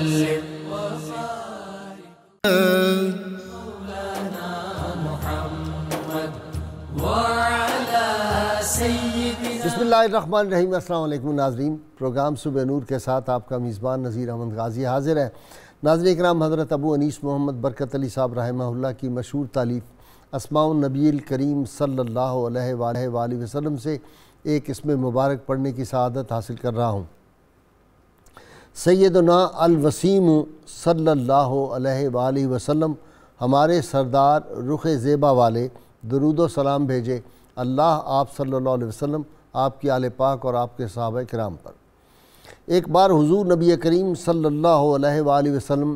وسلم بسم اللہ الرحمن الرحیم۔ السلام علیکم ناظرین، پروگرام صبح نور کے ساتھ آپ کا میزبان نذیر احمد غازی حاضر ہے۔ ناظرین اکرام، حضرت ابو انیس محمد برکت علی صاحب رحمہ اللہ کی مشہور تالیف اسماء النبی الکریم صلی اللہ علیہ وآلہ وسلم سے ایک اسم مبارک پڑھنے کی سعادت حاصل کر رہا ہوں۔ سیدنا الوسیم صلی اللہ علیہ وآلہ وسلم، ہمارے سردار رخ زیبا والے، درود و سلام بھیجے اللہ آپ صلی اللہ علیہ وسلم، آپ کی آل پاک اور آپ کے صحابہ کرام پر۔ ایک بار حضور نبی کریم صلی اللہ علیہ وآلہ وسلم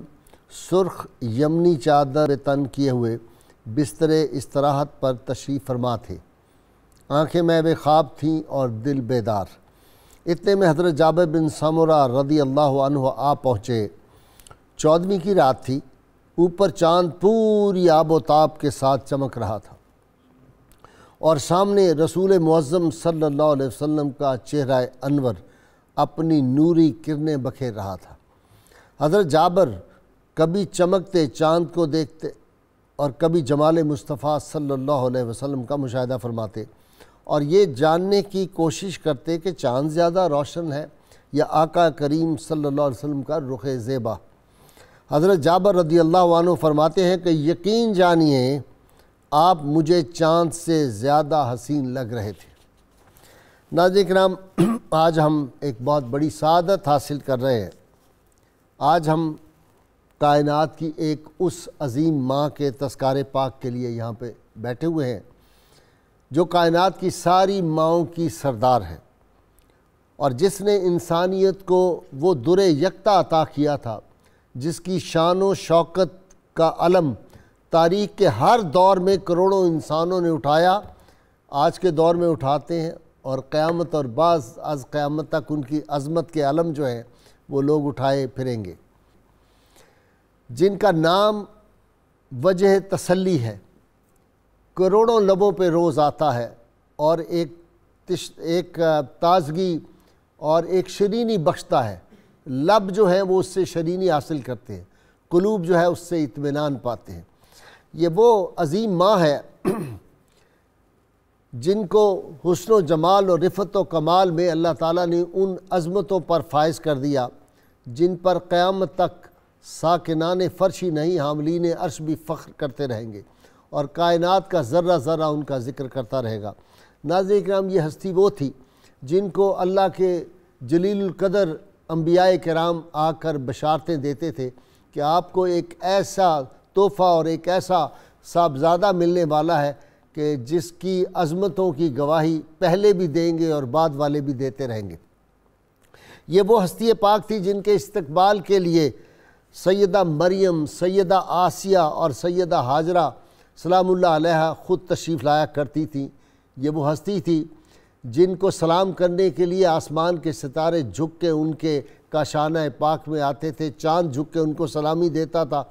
سرخ یمنی چادر تن کیے ہوئے بستر استراحت پر تشریف فرما تھے۔ آنکھیں محو خواب تھیں اور دل بیدار۔ اتنے میں حضرت جابر بن سمرہ رضی اللہ عنہ آ پہنچے۔ 14ویں کی رات تھی، اوپر چاند پوری آب و تاب کے ساتھ چمک رہا تھا اور سامنے رسول معظم صلی اللہ علیہ وسلم کا چہرہ انور اپنی نوری کرنیں بکھیر رہا تھا۔ حضرت جابر کبھی چمکتے چاند کو دیکھتے اور کبھی جمال مصطفیٰ صلی اللہ علیہ وسلم کا مشاہدہ فرماتے اور یہ جاننے کی کوشش کرتے کہ چاند زیادہ روشن ہے یا آقا کریم صلی اللہ علیہ وسلم کا رخ زیبا۔ حضرت جابر رضی اللہ عنہ فرماتے ہیں کہ یقین جانیے آپ مجھے چاند سے زیادہ حسین لگ رہے تھے۔ ناظرین کرام، آج ہم ایک بہت بڑی سعادت حاصل کر رہے ہیں۔ آج ہم کائنات کی ایک اس عظیم ماں کے تذکارے پاک کے لیے یہاں پہ بیٹھے ہوئے ہیں جو کائنات کی ساری ماؤں کی سردار ہے اور جس نے انسانیت کو وہ در یکتا عطا کیا تھا جس کی شان و شوکت کا علم تاریخ کے ہر دور میں کروڑوں انسانوں نے اٹھایا، آج کے دور میں اٹھاتے ہیں اور قیامت اور بعض از قیامت تک ان کی عظمت کے علم جو ہیں وہ لوگ اٹھائے پھریں گے، جن کا نام وجہ تسلی ہے، کروڑوں لبوں پہ روز آتا ہے اور ایک تازگی اور ایک شرینی بخشتا ہے۔ لب جو ہیں وہ اس سے شرینی حاصل کرتے ہیں، قلوب جو ہے اس سے اطمینان پاتے ہیں۔ یہ وہ عظیم ماں ہے جن کو حسن و جمال اور رفت و کمال میں اللہ تعالیٰ نے ان عظمتوں پر فائز کر دیا جن پر قیامت تک ساکنان فرشی نہیں حاملین عرش بھی فخر کرتے رہیں گے اور کائنات کا ذرہ ذرہ ان کا ذکر کرتا رہے گا۔ ناظرین کرام، یہ ہستی وہ تھی جن کو اللہ کے جلیل القدر انبیاء کرام آ کر بشارتیں دیتے تھے کہ آپ کو ایک ایسا تحفہ اور ایک ایسا صاحبزادہ ملنے والا ہے کہ جس کی عظمتوں کی گواہی پہلے بھی دیں گے اور بعد والے بھی دیتے رہیں گے۔ یہ وہ ہستی پاک تھی جن کے استقبال کے لیے سیدہ مریم، سیدہ آسیہ اور سیدہ ہاجرہ سلام اللہ علیہ خود تشریف لایا کرتی تھیں۔ یہ وہ ہستی تھی جن کو سلام کرنے کے لیے آسمان کے ستارے جھک کے ان کے کاشانہ پاک میں آتے تھے، چاند جھک کے ان کو سلامی دیتا تھا۔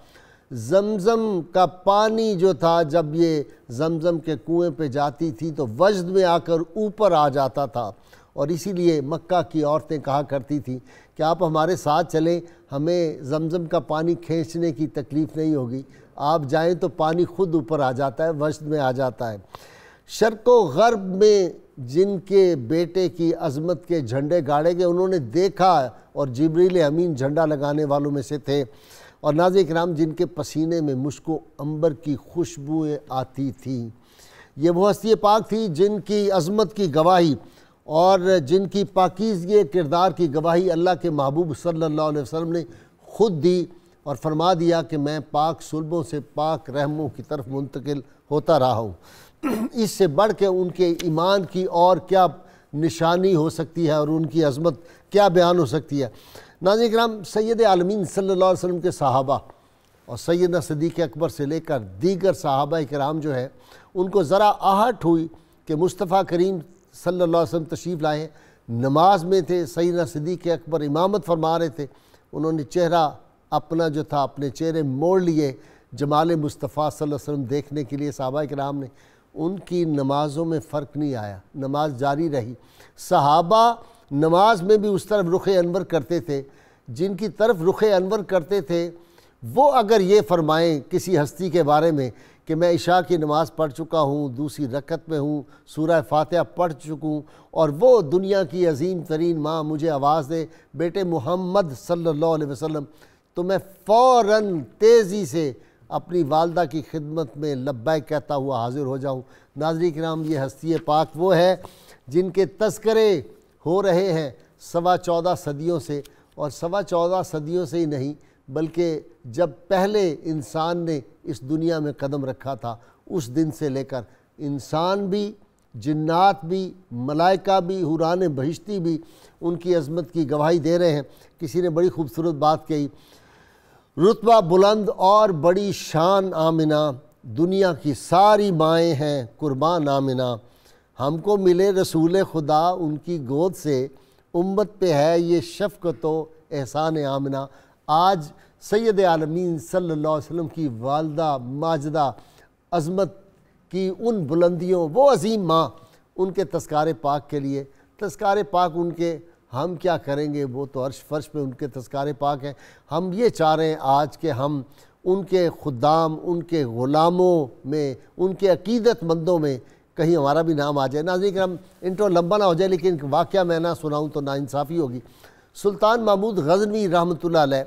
زمزم کا پانی جو تھا جب یہ زمزم کے کنویں پہ جاتی تھی تو وجد میں آ کر اوپر آ جاتا تھا اور اسی لیے مکہ کی عورتیں کہا کرتی تھیں کہ آپ ہمارے ساتھ چلیں، ہمیں زمزم کا پانی کھینچنے کی تکلیف نہیں ہوگی، آپ جائیں تو پانی خود اوپر آ جاتا ہے، وجد میں آ جاتا ہے۔ شرق و غرب میں جن کے بیٹے کی عظمت کے جھنڈے گاڑے گئے انہوں نے دیکھا اور جبریل امین جھنڈا لگانے والوں میں سے تھے، اور ناظرین کرام جن کے پسینے میں مشک و عنبر کی خوشبوئیں آتی تھیں۔ یہ وہ ہستی پاک تھی جن کی عظمت کی گواہی اور جن کی پاکیزگی کردار کی گواہی اللہ کے محبوب صلی اللہ علیہ وسلم نے خود دی اور فرما دیا کہ میں پاک صلبوں سے پاک رحموں کی طرف منتقل ہوتا رہا ہوں۔ اس سے بڑھ کے ان کے ایمان کی اور کیا نشانی ہو سکتی ہے اور ان کی عظمت کیا بیان ہو سکتی ہے۔ ناظرین کرام، سید عالمین صلی اللہ علیہ وسلم کے صحابہ اور سیدنا صدیق اکبر سے لے کر دیگر صحابہ کرام جو ہے ان کو ذرا آہٹ ہوئی کہ مصطفیٰ کریم صلی اللہ علیہ وسلم تشریف لائے ہیں، نماز میں تھے، سیدنا صدیق اکبر امامت فرما رہے تھے، انہوں نے چہرہ اپنا جو تھا اپنے چہرے موڑ لیے جمال مصطفیٰ صلی اللہ علیہ وسلم دیکھنے کے لیے۔ صحابہ کرام نے ان کی نمازوں میں فرق نہیں آیا، نماز جاری رہی۔ صحابہ نماز میں بھی اس طرف رخ انور کرتے تھے جن کی طرف رخ انور کرتے تھے، وہ اگر یہ فرمائیں کسی ہستی کے بارے میں کہ میں عشاء کی نماز پڑھ چکا ہوں، دوسری رکعت میں ہوں، سورہ فاتحہ پڑھ چکوں، اور وہ دنیا کی عظیم ترین ماں مجھے آواز دے بیٹے محمد صلی اللہ علیہ وسلم، تو میں فوراً تیزی سے اپنی والدہ کی خدمت میں لبیک کہتا ہوا حاضر ہو جاؤں۔ ناظرین کرام، یہ ہستی پاک وہ ہے جن کے تذکرے ہو رہے ہیں 14.25 صدیوں سے، اور 14.25 صدیوں سے ہی نہیں بلکہ جب پہلے انسان نے اس دنیا میں قدم رکھا تھا اس دن سے لے کر انسان بھی، جنات بھی، ملائکہ بھی، حوران بہشتی بھی ان کی عظمت کی گواہی دے رہے ہیں۔ کسی نے بڑی خوبصورت بات کہی، رتبہ بلند اور بڑی شان آمنہ، دنیا کی ساری مائیں ہیں قربان آمنہ، ہم کو ملے رسول خدا ان کی گود سے، امت پہ ہے یہ شفقت و احسان آمنہ۔ آج سید عالمین صلی اللہ علیہ وسلم کی والدہ ماجدہ عظمت کی ان بلندیوں، وہ عظیم ماں، ان کے تذکار پاک کے لیے، تذکار پاک ان کے ہم کیا کریں گے، وہ تو عرش فرش پہ ان کے تذکار پاک ہیں۔ ہم یہ چاہ رہے ہیں آج کہ ہم ان کے خدام، ان کے غلاموں میں، ان کے عقیدت مندوں میں کہیں ہمارا بھی نام آ جائے۔ ناظرین کرام، انٹرو لمبا نہ ہو جائے لیکن واقعہ میں نہ سناؤں تو ناانصافی ہوگی۔ سلطان محمود غزنوی رحمۃ اللہ علیہ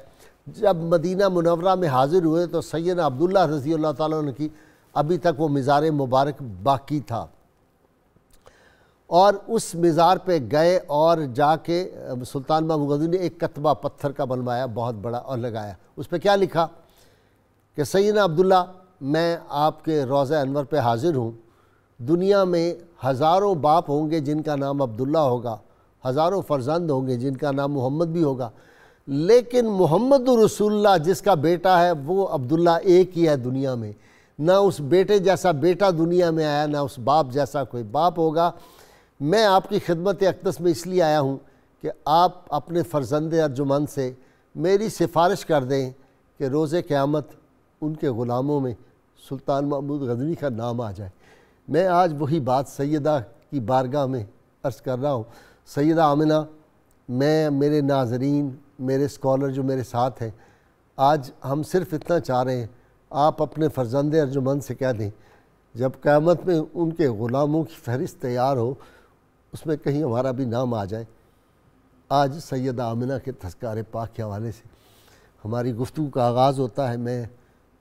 جب مدینہ منورہ میں حاضر ہوئے تو سیدنا عبداللہ رضی اللہ تعالیٰ عنہ کی ابھی تک وہ مزار مبارک باقی تھا، اور اس مزار پہ گئے اور جا کے سلطان محمود غزنوی نے ایک کتبہ پتھر کا بنوایا بہت بڑا اور لگایا۔ اس پہ کیا لکھا کہ سیدنا عبداللہ، میں آپ کے روضہ انور پہ حاضر ہوں، دنیا میں ہزاروں باپ ہوں گے جن کا نام عبداللہ ہوگا، ہزاروں فرزند ہوں گے جن کا نام محمد بھی ہوگا، لیکن محمد رسول اللہ جس کا بیٹا ہے وہ عبداللہ ایک ہی ہے دنیا میں، نہ اس بیٹے جیسا بیٹا دنیا میں آیا، نہ اس باپ جیسا کوئی باپ ہوگا۔ میں آپ کی خدمت اقدس میں اس لیے آیا ہوں کہ آپ اپنے فرزند ارجمند سے میری سفارش کر دیں کہ روز قیامت ان کے غلاموں میں سلطان محمود غزنوی کا نام آ جائے۔ میں آج وہی بات سیدہ کی بارگاہ میں عرض کر رہا ہوں۔ سیدہ آمنہ، میں، میرے ناظرین، میرے اسکالر جو میرے ساتھ ہیں، آج ہم صرف اتنا چاہ رہے ہیں، آپ اپنے فرزند ارجمند سے کہہ دیں جب قیامت میں ان کے غلاموں کی فہرست تیار ہو اس میں کہیں ہمارا بھی نام آ جائے۔ آج سیدہ آمنہ کے تذکار پاک کے حوالے سے ہماری گفتگو کا آغاز ہوتا ہے۔ میں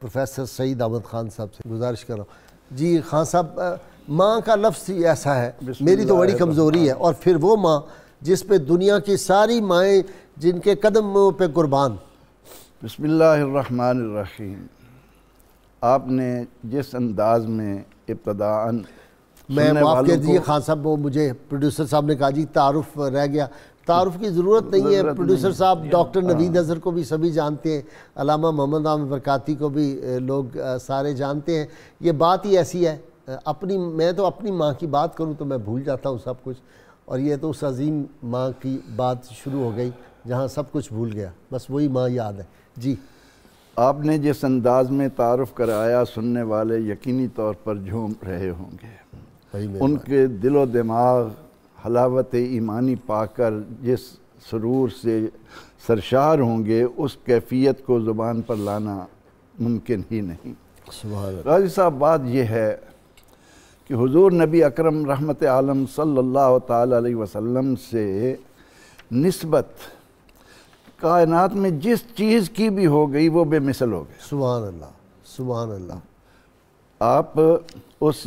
پروفیسر سعید احمد خان صاحب سے گزارش کر رہا ہوں۔ جی خان صاحب، ماں کا لفظ ہی ایسا ہے، میری تو بڑی کمزوری ہے، اور پھر وہ ماں جس پہ دنیا کی ساری مائیں جن کے قدموں پہ قربان۔ بسم اللہ الرحمن الرحیم۔ آپ نے جس انداز میں ابتداءً میں معاف کر دیجیے خان صاحب، وہ مجھے پروڈیوسر صاحب نے کہا جی تعارف رہ گیا، تعارف کی ضرورت نہیں ہے۔ پروڈیوسر صاحب ڈاکٹر نوید اظہر کو بھی سبھی جانتے ہیں، علامہ محمد عامر برکاتی کو بھی لوگ سارے جانتے ہیں۔ یہ بات ہی ایسی ہے، میں تو اپنی ماں کی بات کروں تو میں بھول جاتا ہوں سب کچھ، اور یہ تو اس عظیم ماں کی بات شروع ہو گئی جہاں سب کچھ بھول گیا، بس وہی ماں یاد ہے۔ جی آپ نے جس انداز میں تعارف کرایا، سننے والے یقینی طور پر جھوم رہے ہوں گے۔ ان کے دل و دماغ حلاوت ایمانی پا کر جس سرور سے سرشار ہوں گے، اس کیفیت کو زبان پر لانا ممکن ہی نہیں۔ سبحان اللہ۔ غازی صاحب، بات یہ ہے کہ حضور نبی اکرم رحمت عالم صلی اللہ تعالیٰ علیہ وسلم سے نسبت کائنات میں جس چیز کی بھی ہو گئی وہ بے مثل ہو گئی۔ سبحان اللہ، سبحان اللہ۔ آپ اس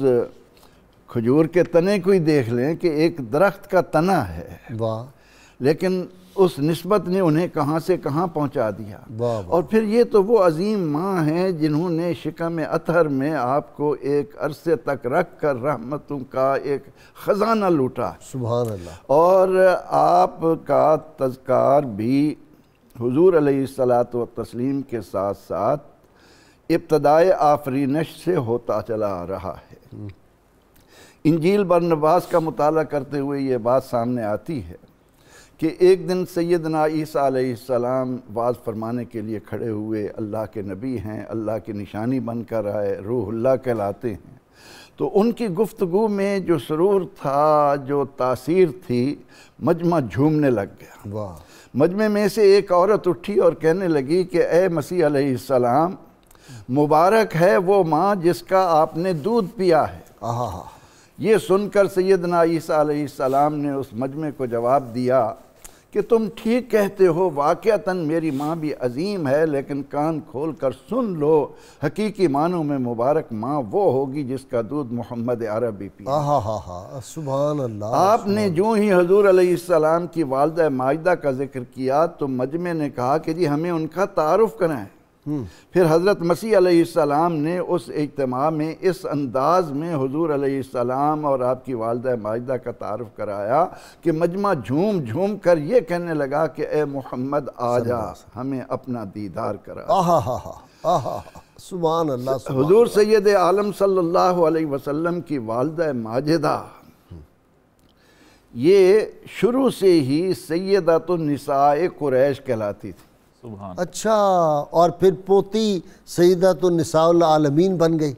کھجور کے تنے کو ہی دیکھ لیں کہ ایک درخت کا تنا ہے، واہ، لیکن اس نسبت نے انہیں کہاں سے کہاں پہنچا دیا۔ واہ، اور پھر یہ تو وہ عظیم ماں ہیں جنہوں نے شکم اطہر میں آپ کو ایک عرصے تک رکھ کر رحمتوں کا ایک خزانہ لوٹا، سبحان اللہ۔ اور آپ کا تذکار بھی حضور علیہ الصلاۃ والتسلیم کے ساتھ ساتھ ابتدائے آفرینش سے ہوتا چلا آ رہا ہے۔ انجیل برنباس کا مطالعہ کرتے ہوئے یہ بات سامنے آتی ہے کہ ایک دن سیدنا عیسیٰ علیہ السلام واعظ فرمانے کے لیے کھڑے ہوئے، اللہ کے نبی ہیں، اللہ کی نشانی بن کر آئے، روح اللہ کہلاتے ہیں، تو ان کی گفتگو میں جو سرور تھا، جو تاثیر تھی، مجمع جھومنے لگ گیا۔ واہ، مجمع میں سے ایک عورت اٹھی اور کہنے لگی کہ اے مسیح علیہ السلام، مبارک ہے وہ ماں جس کا آپ نے دودھ پیا ہے۔ یہ سن کر سیدنا عیسیٰ علیہ السلام نے اس مجمع کو جواب دیا کہ تم ٹھیک کہتے ہو، واقعتاً میری ماں بھی عظیم ہے، لیکن کان کھول کر سن لو، حقیقی معنوں میں مبارک ماں وہ ہوگی جس کا دودھ محمد عربی پیا۔ سبحان اللہ۔ آپ نے جو ہی حضور علیہ السلام کی والدہ ماجدہ کا ذکر کیا تو مجمع نے کہا کہ جی ہمیں ان کا تعارف کرائیں۔ پھر حضرت مسیح علیہ السلام نے اس اجتماع میں اس انداز میں حضور علیہ السلام اور آپ کی والدہ ماجدہ کا تعارف کرایا کہ مجمع جھوم جھوم کر یہ کہنے لگا کہ اے محمد آجا، ہمیں اپنا دیدار کرا۔ سبحان اللہ۔ حضور سید عالم صلی اللہ علیہ وسلم کی والدہ ماجدہ یہ شروع سے ہی سیدۃ النساء قریش کہلاتی تھی۔ اچھا، اور پھر پوتی سیدۃ النساء العالمین بن گئی۔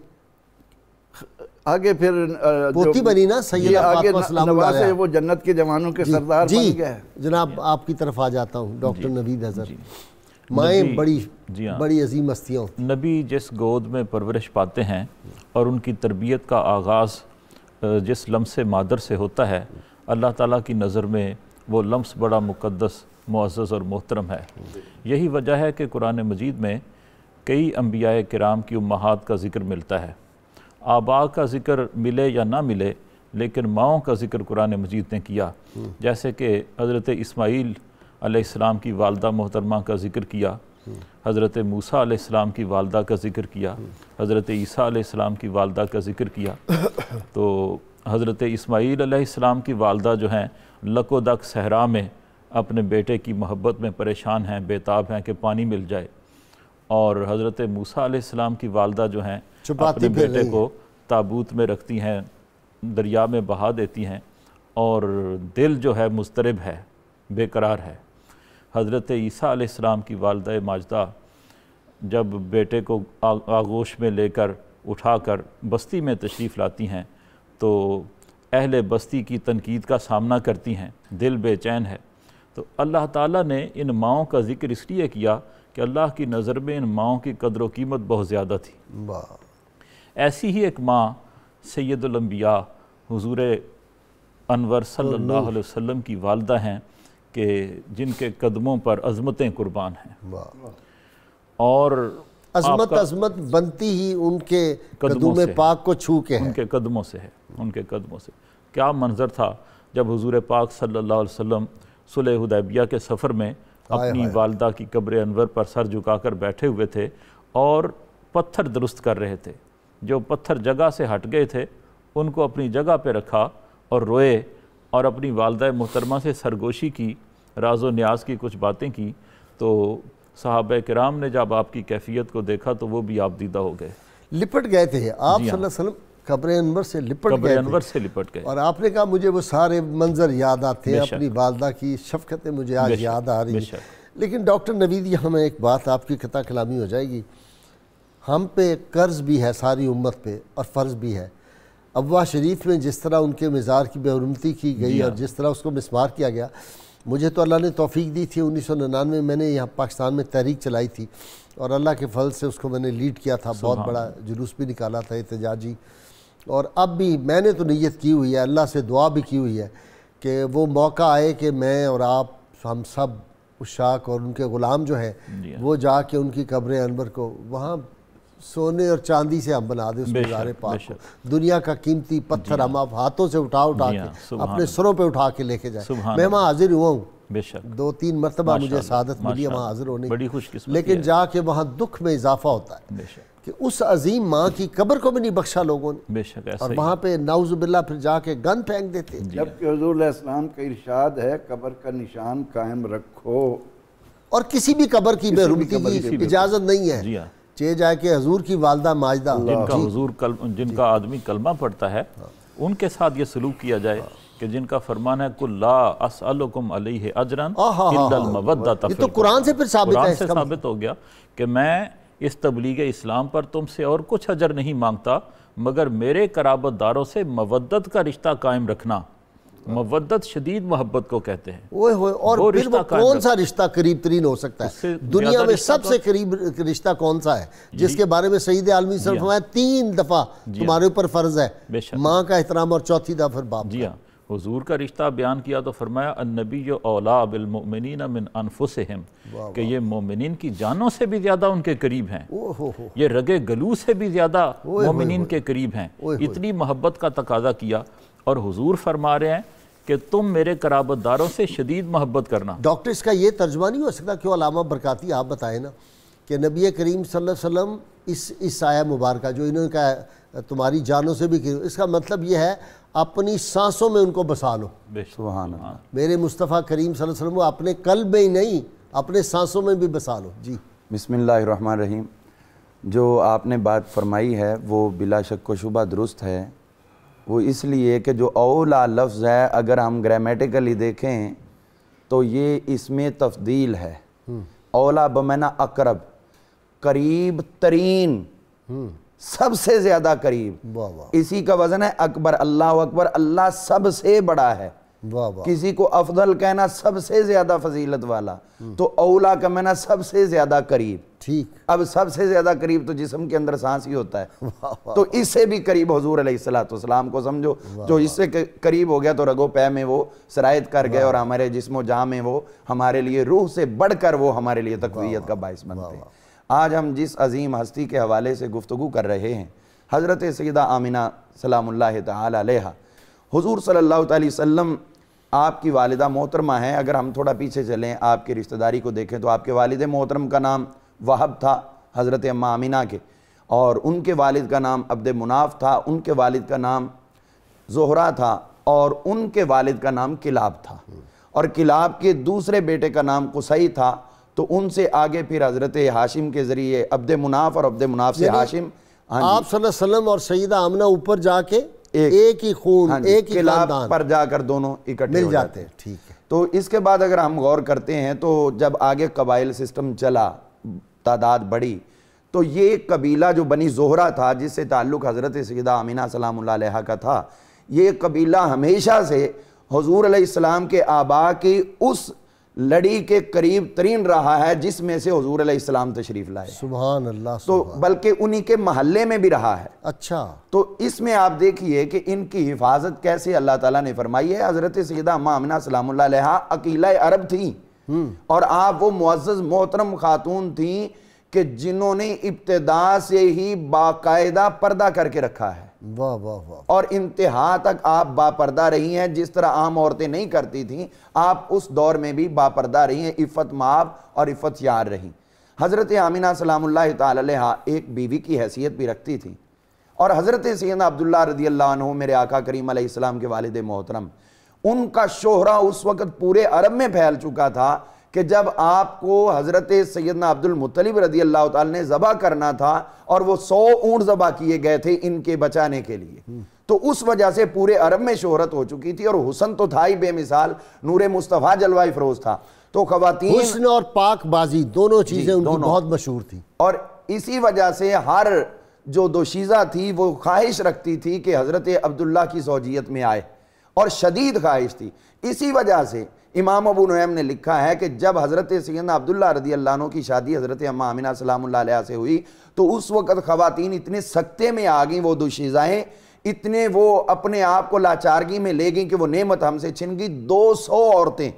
آگے پھر پوتی بنی نا سیدہ فاطمہ سلام اللہ علیہا، وہ جنت کے جوانوں کے سردار بن گئے۔ جناب آپ کی طرف آ جاتا ہوں ڈاکٹر نوید حضرت۔ مائیں بڑی عظیم ہستیاں ہوتی ہیں۔ نبی جس گود میں پرورش پاتے ہیں اور ان کی تربیت کا آغاز جس لمس مادر سے ہوتا ہے، اللہ تعالیٰ کی نظر میں وہ لمس بڑا مقدس، معزز اور محترم ہے۔ یہی وجہ ہے کہ قرآن مجید میں کئی انبیاء کرام کی امہات کا ذکر ملتا ہے۔ آباء کا ذکر ملے یا نہ ملے، لیکن ماؤں کا ذکر قرآن مجید نے کیا، جیسے کہ حضرت اسماعیل علیہ السلام کی والدہ محترمہ کا ذکر کیا، حضرت موسیٰ علیہ السلام کی والدہ کا ذکر کیا، حضرت عیسیٰ علیہ السلام کی والدہ کا ذکر کیا۔ تو حضرت اسماعیل علیہ السلام کی والدہ جو ہیں لک و دک صحرا میں اپنے بیٹے کی محبت میں پریشان ہیں، بیتاب ہیں کہ پانی مل جائے، اور حضرت موسیٰ علیہ السلام کی والدہ جو ہیں اپنے بیٹے کو تابوت میں رکھتی ہیں، دریا میں بہا دیتی ہیں، اور دل جو ہے مضطرب ہے، بے قرار ہے۔ حضرت عیسیٰ علیہ السلام کی والدہ ماجدہ جب بیٹے کو آغوش میں لے کر اٹھا کر بستی میں تشریف لاتی ہیں تو اہل بستی کی تنقید کا سامنا کرتی ہیں، دل بے چین ہے۔ تو اللہ تعالیٰ نے ان ماؤں کا ذکر اس لیے کیا کہ اللہ کی نظر میں ان ماؤں کی قدر و قیمت بہت زیادہ تھی۔ ایسی ہی ایک ماں سید الانبیاء حضور انور صلی اللہ علیہ وسلم کی والدہ ہیں کہ جن کے قدموں پر عظمتیں قربان ہیں، اور عظمت بنتی ہی ان کے قدوم پاک کو چھو کے ہے، ان کے قدموں سے ہے، ان کے قدموں سے۔ کیا منظر تھا جب حضور پاک صلی اللہ علیہ وسلم صلح حدیبیہ کے سفر میں اپنی والدہ کی قبر انور پر سر جھکا کر بیٹھے ہوئے تھے اور پتھر درست کر رہے تھے۔ جو پتھر جگہ سے ہٹ گئے تھے ان کو اپنی جگہ پہ رکھا اور روئے اور اپنی والدہ محترمہ سے سرگوشی کی، راز و نیاز کی کچھ باتیں کی۔ تو صحابہ کرام نے جب آپ کی کیفیت کو دیکھا تو وہ بھی آپ دیدہ ہو گئے، لپٹ گئے تھے۔ آپ صلی اللہ علیہ وسلم قبر انور سے لپٹ گئے، اور آپ نے کہا مجھے وہ سارے منظر یاد آتے ہیں، اپنی والدہ کی شفقتیں مجھے آج یاد آ رہی ہیں۔ لیکن ڈاکٹر نوید یہاں میں ایک بات آپ کی قطع کلامی ہو جائے گی، ہم پہ قرض بھی ہے ساری امت پہ اور فرض بھی ہے۔ ابوا شریف میں جس طرح ان کے مزار کی بے حرمتی کی گئی اور جس طرح اس کو مسمار کیا گیا، مجھے تو اللہ نے توفیق دی تھی 1999 میں نے یہاں پاکستان میں تحریک چلائی تھی اور اللہ کے فضل سے اس کو میں نے لیڈ کیا تھا، بہت بڑا جلوس بھی نکالا تھا احتجاجی، اور اب بھی میں نے تو نیت کی ہوئی ہے، اللہ سے دعا بھی کی ہوئی ہے کہ وہ موقع آئے کہ میں اور آپ ہم سب عشاق اور ان کے غلام جو ہیں وہ جا کے ان کی قبر انور کو وہاں سونے اور چاندی سے ہم بنا دیں اس مزار پاک کو، دنیا کا قیمتی پتھر ہم آپ ہاتھوں سے اٹھا کے اپنے سروں پہ اٹھا کے لے کے جائیں۔ میں وہاں حاضر ہوا ہوں، 2-3 مرتبہ مجھے سعادت ملی ہے وہاں حاضر ہونے کی، لیکن جا کے وہاں دکھ میں اضافہ ہوتا ہے کہ اس عظیم ماں کی قبر کو بھی نہیں بخشا لوگوں نے، اور وہاں پہ نعوذ باللہ پھر جا کے گن پھینک دیتے۔ جبکہ حضور علیہ السلام کا ارشاد ہے قبر کا نشان قائم رکھو، اور کسی بھی قبر کی بے حرمتی کی اجازت نہیں ہے، چاہے جائے کہ حضور کی والدہ ماجدہ جن کا آدمی کلمہ پڑھتا ہے ان کے ساتھ یہ سلوک کیا جائے کہ جن کا فرمان ہے قُلْ لَا أَسْأَلُكُمْ عَلَيْهِ أَجْرًا إِلَّا الْمَوَدَّةَ فِي الْقُرْبَى۔ یہ تو قرآن سے پھر ثابت ہے، قرآن سے ثابت ہو گیا کہ میں اس تبلیغ اسلام پر تم سے اور کچھ اجر نہیں مانگتا مگر میرے قرابت داروں سے مودت کا رشتہ قائم رکھنا، مودت شدید محبت کو کہتے ہیں. اوہ ہوئے، اور پھر وہ کون سا رشتہ قریب ترین ہو سکتا ہے؟ دنیا میں سب سے قریب رشتہ کون سا ہے جس کے بارے میں سید عالمی صلی اللہ علیہ وسلم فرمایا 3 دفعہ تمہارے اوپر فرض ہے ماں کا احترام، اور چوتھی دفعہ پھر باپ. جی ہاں، حضور کا رشتہ بیان کیا تو فرمایا النبی اولیٰ بالمؤمنین من انفسہم، کہ یہ مومنین کی جانوں سے بھی زیادہ ان کے قریب ہیں، یہ رگے گلو سے بھی زیادہ مومنین کے قریب ہیں. اتنی محبت کا تقاضا کیا، اور حضور فرما رہے ہیں کہ تم میرے قرابت داروں سے شدید محبت کرنا. ڈاکٹر اس کا یہ ترجمہ نہیں ہو سکتا کہ علامہ برکاتی آپ بتائیں نا کہ نبی کریم صلی اللہ علیہ وسلم اس آیہ مبارکہ جو انہوں نے کہا تمہاری جانوں سے بھی قریب، اس کا مطلب یہ ہے اپنی سانسوں میں ان کو بسا لو. سبحان اللہ. میرے مصطفیٰ کریم صلی اللہ علیہ وسلم کو اپنے قلب میں ہی نہیں اپنے سانسوں میں بھی بسا لو. جی بسم اللہ الرحمن الرحیم. جو آپ نے بات فرمائی ہے وہ بلا شک و شبہ درست ہے. وہ اس لیے کہ جو اولا لفظ ہے اگر ہم گرامیٹیکلی دیکھیں تو یہ اس میں تفضیل ہے. اولا بمعنی اقرب، قریب ترین، سب سے زیادہ قریب. اسی کا وزن ہے اکبر. اللہ اکبر، اللہ سب سے بڑا ہے. کسی کو افضل کہنا سب سے زیادہ فضیلت والا، تو اولا کا معنی سب سے زیادہ قریب. ٹھیک. اب سب سے زیادہ قریب تو جسم کے اندر سانس ہی ہوتا ہے، تو اس سے بھی قریب حضور علیہ السلام کو سمجھو. جو اس سے قریب ہو گیا تو رگو پے میں وہ سرایت کر گئے، اور ہمارے جسم و جاں میں وہ ہمارے لیے روح سے بڑھ کر وہ ہمارے لیے تقویت کا باعث بنتے ہیں. آج ہم جس عظیم ہستی کے حوالے سے گفتگو کر رہے ہیں، حضرت سیدہ آمنہ سلام اللہ تعالی علیہا، حضور صلی اللہ علیہ وسلم آپ کی والدہ محترمہ ہیں. اگر ہم تھوڑا پیچھے چلیں، آپ کی رشتہ داری کو دیکھیں تو آپ کے والد محترم کا نام وہب تھا حضرت اماں آمنہ کے، اور ان کے والد کا نام عبد مناف تھا، ان کے والد کا نام زہرہ تھا، اور ان کے والد کا نام کلاب تھا، اور کلاب کے دوسرے بیٹے کا نام قصی تھا. تو ان سے آگے پھر حضرت ہاشم کے ذریعے عبد مناف، اور عبد مناف سے ہاشم. آپ صلی اللہ علیہ وسلم اور سیدہ آمنہ اوپر جا کے ایک ہی خون، ایک ہی کلاب خاندان پر جا کر دونوں اکٹھے مل جاتے ہیں. ٹھیک ہے. تو اس کے بعد اگر ہم غور کرتے ہیں تو جب آگے قبائل سسٹم چلا، تعداد بڑھی، تو یہ قبیلہ جو بنی زہرہ تھا جس سے تعلق حضرت سیدہ آمنہ سلام اللہ علیہا کا تھا، یہ قبیلہ ہمیشہ سے حضور علیہ السلام کے آبا کی اس لڑی کے قریب ترین رہا ہے جس میں سے حضور علیہ السلام تشریف لائے. سبحان اللہ. تو بلکہ انہی کے محلے میں بھی رہا ہے. اچھا. تو اس میں آپ دیکھیے کہ ان کی حفاظت کیسے اللہ تعالیٰ نے فرمائی ہے. حضرت سیدہ اماں آمنہ سلام اللہ علیہا عقیلہ عرب تھیں، اور آپ وہ معزز محترم خاتون تھیں کہ جنہوں نے ابتدا سے ہی باقاعدہ پردہ کر کے رکھا ہے. واہ واہ واہ. اور انتہا تک آپ باپردہ رہی ہیں. جس طرح عام عورتیں نہیں کرتی تھیں، آپ اس دور میں بھی باپردہ رہی ہیں، عفت مآب اور عفت یار رہی. حضرت آمنہ سلام اللہ تعالی علیہا ایک بیوی کی حیثیت بھی رکھتی تھی، اور حضرت سیدنا عبداللہ رضی اللہ عنہ میرے آقا کریم علیہ السلام کے والد محترم، ان کا شہرہ اس وقت پورے عرب میں پھیل چکا تھا کہ جب آپ کو حضرت سیدنا عبد المطلب رضی اللہ تعالی نے ذبح کرنا تھا، اور وہ 100 اونٹ ذبح کیے گئے تھے ان کے بچانے کے لیے، تو اس وجہ سے پورے عرب میں شہرت ہو چکی تھی، اور حسن تو تھا ہی بے مثال، نور مصطفیٰ جلوہ افروز تھا. تو خواتین حسن اور پاک بازی دونوں چیزیں ان کی بہت مشہور تھی، اور اسی وجہ سے ہر جو دوشیزہ تھی وہ خواہش رکھتی تھی کہ حضرت عبداللہ کی زوجیت میں آئے، اور شدید خواہش تھی. اسی وجہ سے امام ابو نعیم نے لکھا ہے کہ جب حضرت سیدنا عبداللہ رضی اللہ عنہ کی شادی حضرت اماں آمنہ سلام اللہ علیہ سے ہوئی، تو اس وقت خواتین اتنے سکتے میں آ گئیں، وہ دوشیزائیں اتنے وہ اپنے آپ کو لاچارگی میں لے گئیں کہ وہ نعمت ہم سے چھن گئی. 200 عورتیں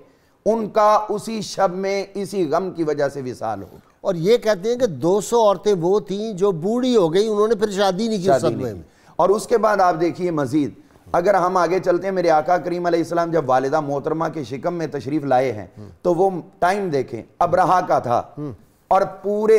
ان کا اسی شب میں اسی غم کی وجہ سے وصال ہو. اور یہ کہتے ہیں کہ 200 عورتیں وہ تھیں جو بوڑھی ہو گئی، انہوں نے پھر شادی نہیں کی اس صدمے میں. اور اس کے بعد آپ دیکھیے مزید اگر ہم آگے چلتے ہیں، میرے آقا کریم علیہ السلام جب والدہ محترمہ کے شکم میں تشریف لائے ہیں تو وہ ٹائم دیکھیں ابرہا کا تھا، اور پورے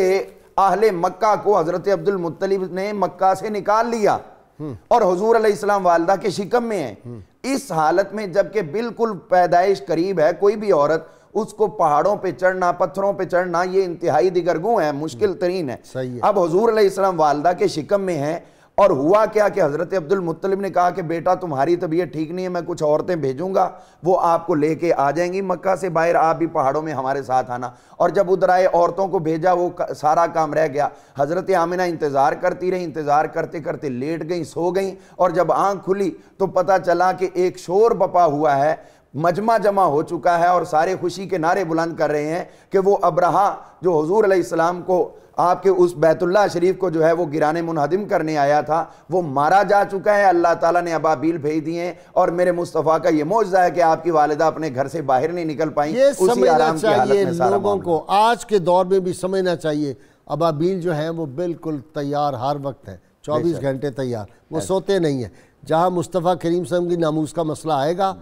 اہل مکہ کو حضرت عبد المطلب نے مکہ سے نکال لیا، اور حضور علیہ السلام والدہ کے شکم میں ہیں. اس حالت میں جبکہ بالکل پیدائش قریب ہے، کوئی بھی عورت اس کو پہاڑوں پہ چڑھنا، پتھروں پہ چڑھنا یہ انتہائی دیگرگوں ہے، مشکل ترین ہے. اب حضور علیہ السلام والدہ کے شکم میں ہیں، اور ہوا کیا کہ حضرت عبد المطلب نے کہا کہ بیٹا تمہاری طبیعت ٹھیک نہیں ہے، میں کچھ عورتیں بھیجوں گا، وہ آپ کو لے کے آ جائیں گی مکہ سے باہر، آپ بھی پہاڑوں میں ہمارے ساتھ آنا۔ اور جب ادھر آئے عورتوں کو بھیجا، وہ سارا کام رہ گیا۔ حضرت آمنہ انتظار کرتی رہی، انتظار کرتے کرتے لیٹ گئیں، سو گئیں، اور جب آنکھ کھلی تو پتہ چلا کہ ایک شور بپا ہوا ہے، مجمع جمع ہو چکا ہے، اور سارے خوشی کے نعرے بلند کر رہے ہیں کہ وہ ابرہہ جو حضور علیہ السلام کو آپ کے اس بیت اللہ شریف کو جو ہے وہ گرانے منہدم کرنے آیا تھا، وہ مارا جا چکا ہے، اللہ تعالیٰ نے ابابیل بھیج دیے ہیں، اور میرے مصطفیٰ کا یہ معجزہ ہے کہ آپ کی والدہ اپنے گھر سے باہر نہیں نکل پائیں، یہ اسی سمجھنا آرام کی حالت چاہیے میں سارا لوگوں معاملہ۔ کو، آج کے دور میں بھی سمجھنا چاہیے ابابیل جو ہیں وہ بالکل تیار ہر وقت ہیں، 24 گھنٹے تیار، وہ سوتے نہیں ہیں۔ جہاں مصطفیٰ کریم صلی اللہ علیہ وسلم کی ناموس کا مسئلہ آئے گا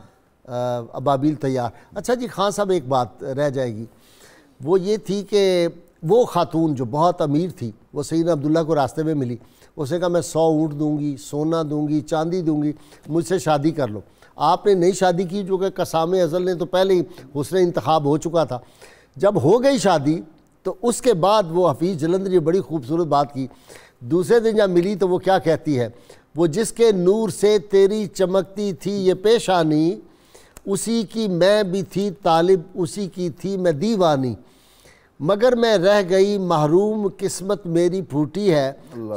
ابابیل تیار۔ اچھا جی خان صاحب، ایک بات رہ جائے گی، وہ یہ تھی کہ وہ خاتون جو بہت امیر تھی، وہ سیدنا عبداللہ کو راستے میں ملی، اس نے کہا میں 100 اونٹ دوں گی، سونا دوں گی، چاندی دوں گی، مجھ سے شادی کر لو۔ آپ نے نہیں شادی کی، جو کہ قسام ازل نے تو پہلے ہی حسن انتخاب ہو چکا تھا۔ جب ہو گئی شادی تو اس کے بعد وہ حفیظ جلندری بڑی خوبصورت بات کی، دوسرے دن جب ملی تو وہ کیا کہتی ہے، وہ جس کے نور سے تیری چمکتی تھی یہ پیشانی، اسی کی میں بھی تھی طالب، اسی کی تھی میں دیوانی، مگر میں رہ گئی محروم، قسمت میری پھوٹی ہے،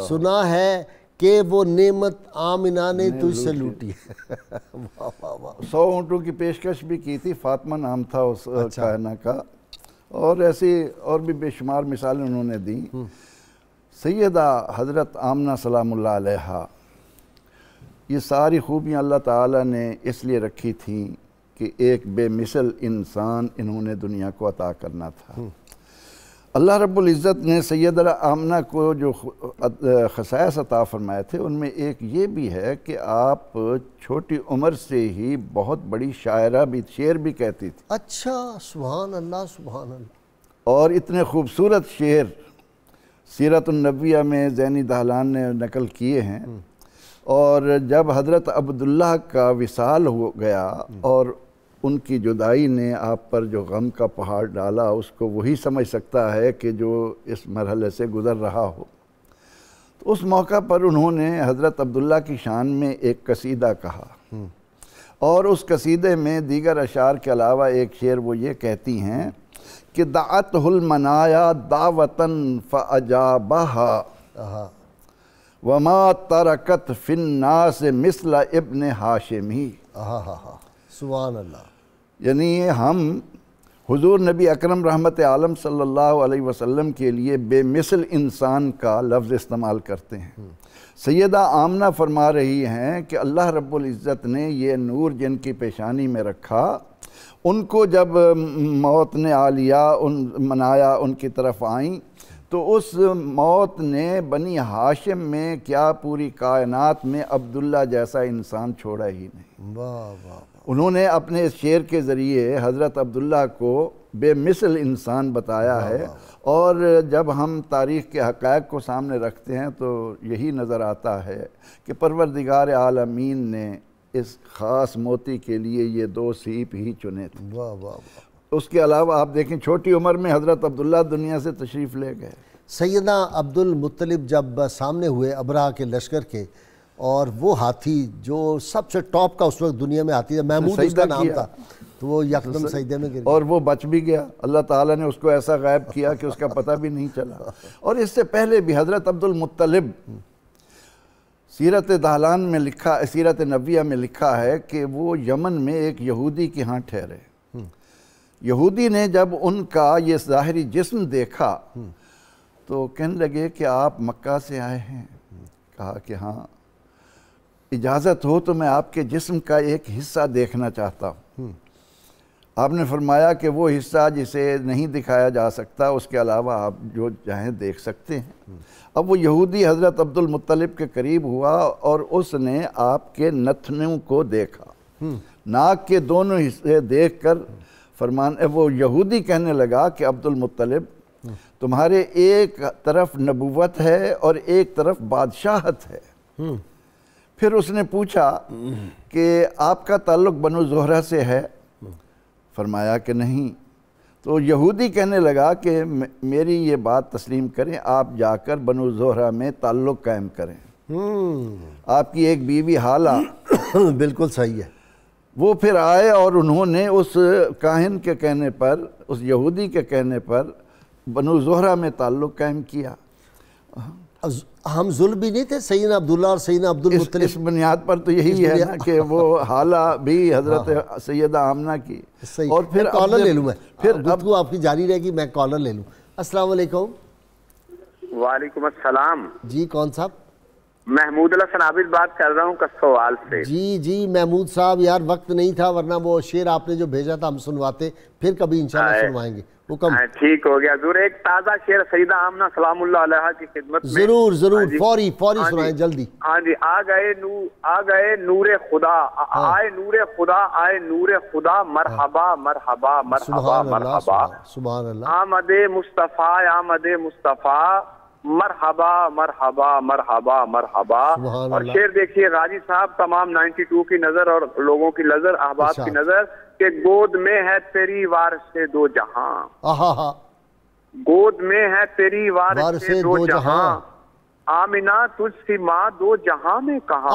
سنا ہے کہ وہ نعمت آمنہ نے تجھ سے لوٹی ہے۔ 100 اونٹوں کی پیشکش بھی کی تھی، فاطمہ نام تھا اس کائنہ کا، اور ایسی اور بھی بے شمار مثالیں انہوں نے دیں۔ سیدہ حضرت آمنہ سلام اللہ علیہا، یہ ساری خوبیاں اللہ تعالیٰ نے اس لیے رکھی تھیں کہ ایک بے مثل انسان انہوں نے دنیا کو عطا کرنا تھا۔ اللہ رب العزت نے سیدہ آمنہ کو جو خصائص عطا فرمائے تھے، ان میں ایک یہ بھی ہے کہ آپ چھوٹی عمر سے ہی بہت بڑی شاعرہ بھی، شعر بھی کہتی تھی۔ اچھا، سبحان اللہ سبحان اللہ۔ اور اتنے خوبصورت شعر سیرت النبویہ میں زینی دہلان نے نقل کیے ہیں۔ اور جب حضرت عبداللہ کا وصال ہو گیا اور ان کی جدائی نے آپ پر جو غم کا پہاڑ ڈالا، اس کو وہی سمجھ سکتا ہے کہ جو اس مرحلے سے گزر رہا ہو۔ تو اس موقع پر انہوں نے حضرت عبداللہ کی شان میں ایک قصیدہ کہا، اور اس قصیدے میں دیگر اشعار کے علاوہ ایک شعر وہ یہ کہتی ہیں کہ دعتہ المنایا دعوتاً فاجابہا وما ترکت فی الناس مثل ابن ہاشمی۔ سبحان اللہ۔ یعنی ہم حضور نبی اکرم رحمت عالم صلی اللہ علیہ وسلم کے لیے بے مثل انسان کا لفظ استعمال کرتے ہیں۔ سیدہ آمنہ فرما رہی ہیں کہ اللہ رب العزت نے یہ نور جن کی پیشانی میں رکھا، ان کو جب موت نے آ لیا، منایا ان کی طرف آئیں، تو اس موت نے بنی ہاشم میں کیا پوری کائنات میں عبداللہ جیسا انسان چھوڑا ہی نہیں۔ واہ واہ۔ انہوں نے اپنے اس شعر کے ذریعے حضرت عبداللہ کو بے مثل انسان بتایا ہے، اور جب ہم تاریخ کے حقائق کو سامنے رکھتے ہیں تو یہی نظر آتا ہے کہ پروردگار عالمین نے اس خاص موتی کے لیے یہ 2 سیپ ہی چنے تھے۔ واہ واہ واہ۔ اس کے علاوہ آپ دیکھیں چھوٹی عمر میں حضرت عبداللہ دنیا سے تشریف لے گئے۔ سیدنا عبد المطلب جب سامنے ہوئے ابرہہ کے لشکر کے، اور وہ ہاتھی جو سب سے ٹاپ کا اس وقت دنیا میں ہاتھی تھا، محمود اس کا نام تھا، تو وہ یکدم سجدے میں گر گیا، اور وہ بچ بھی گیا۔ اللہ تعالیٰ نے اس کو ایسا غائب کیا کہ اس کا پتہ بھی نہیں چلا۔ اور اس سے پہلے بھی حضرت عبد المطلب، سیرت دہلان میں لکھا، سیرت نبویہ میں لکھا ہے کہ وہ یمن میں ایک یہودی کے ہاں ٹھہرے۔ یہودی نے جب ان کا یہ ظاہری جسم دیکھا تو کہنے لگے کہ آپ مکہ سے آئے ہیں؟ کہا کہ ہاں، اجازت ہو تو میں آپ کے جسم کا ایک حصہ دیکھنا چاہتا ہوں۔ آپ نے فرمایا کہ وہ حصہ جسے نہیں دکھایا جا سکتا، اس کے علاوہ آپ جو چاہیں دیکھ سکتے ہیں۔ اب وہ یہودی حضرت عبد المطلب کے قریب ہوا اور اس نے آپ کے نتنوں کو دیکھا، ناک کے دونوں حصے دیکھ کر وہ یہودی کہنے لگا کہ عبد المطلب، تمہارے ایک طرف نبوت ہے اور ایک طرف بادشاہت ہے۔ پھر اس نے پوچھا کہ آپ کا تعلق بنو زہرہ سے ہے؟ فرمایا کہ نہیں۔ تو یہودی کہنے لگا کہ میری یہ بات تسلیم کریں، آپ جا کر بنو زہرہ میں تعلق قائم کریں۔ آپ کی ایک بیوی حالہ بالکل صحیح ہے. وہ پھر آئے اور انہوں نے اس کاہن کے کہنے پر، اس یہودی کے کہنے پر بنو زہرہ میں تعلق قائم کیا. ہم ظلم بھی نہیں تھے سیدنا عبداللہ اور سیدنا عبد المطلب؟ اس بنیاد پر تو یہی ہے نا کہ وہ حالہ بھی حضرت سیدہ آمنہ کی. صحیح. اور پھر کالر لے لوں میں، پھر گفتگو آپ کی جاری رہے گی، میں کالر لے لوں. السلام علیکم. وعلیکم السلام. جی کون صاحب؟ محمود الحسن عابد بات کر رہا ہوں کسوال سے. جی محمود صاحب، یار وقت نہیں تھا ورنہ وہ شعر آپ نے جو بھیجا تھا ہم سنواتے، پھر کبھی انشاءاللہ سنوائیں گے. حکم. ٹھیک ہو گیا حضور. ایک تازہ شعر سیدہ آمنہ سلام اللہ علیہا کی خدمت میں. ضرور فوری سنائیں جلدی. ہاں جی. آ گئے نور خدا، آئے نور خدا، آئے نور خدا، مرحبا مرحبا مرحبا مرحبا. سبحان اللہ. آمد مصطفیٰ، آمد مصطفیٰ، مرحبا مرحبا مرحبا مرحبا. اور شعر دیکھیے غازی صاحب، تمام 92 کی نظر اور لوگوں کی نظر، احباب کی نظر، کہ گود میں ہے تیری وارث سے دو جہاں، گود میں ہے تیری وارث سے دو جہاں، آمنہ تجھ سی ماں دو جہاں میں کہاں.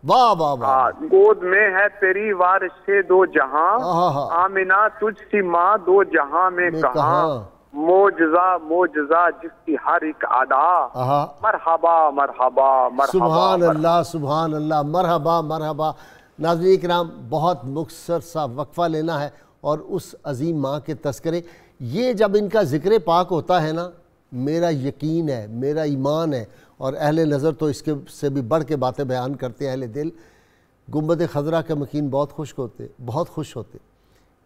واہ واہ واہ. گود میں ہے تیری وارث سے دو جہاں، آمنہ تجھ سی ماں دو جہاں میں کہاں، موجزہ جس کی ہر ایک ادا، مرحبا مرحبا مرحبا. سبحان اللہ سبحان اللہ. مرحبا مرحبا. ناظرین کرام، بہت مختصر سا وقفہ لینا ہے اور اس عظیم ماں کے تذکرے. یہ جب ان کا ذکر پاک ہوتا ہے نا، میرا یقین ہے، میرا ایمان ہے، اور اہل نظر تو اس کے سے بھی بڑھ کے باتیں بیان کرتے ہیں، اہل دل. گنبد خضرا کے مکین بہت خوش ہوتے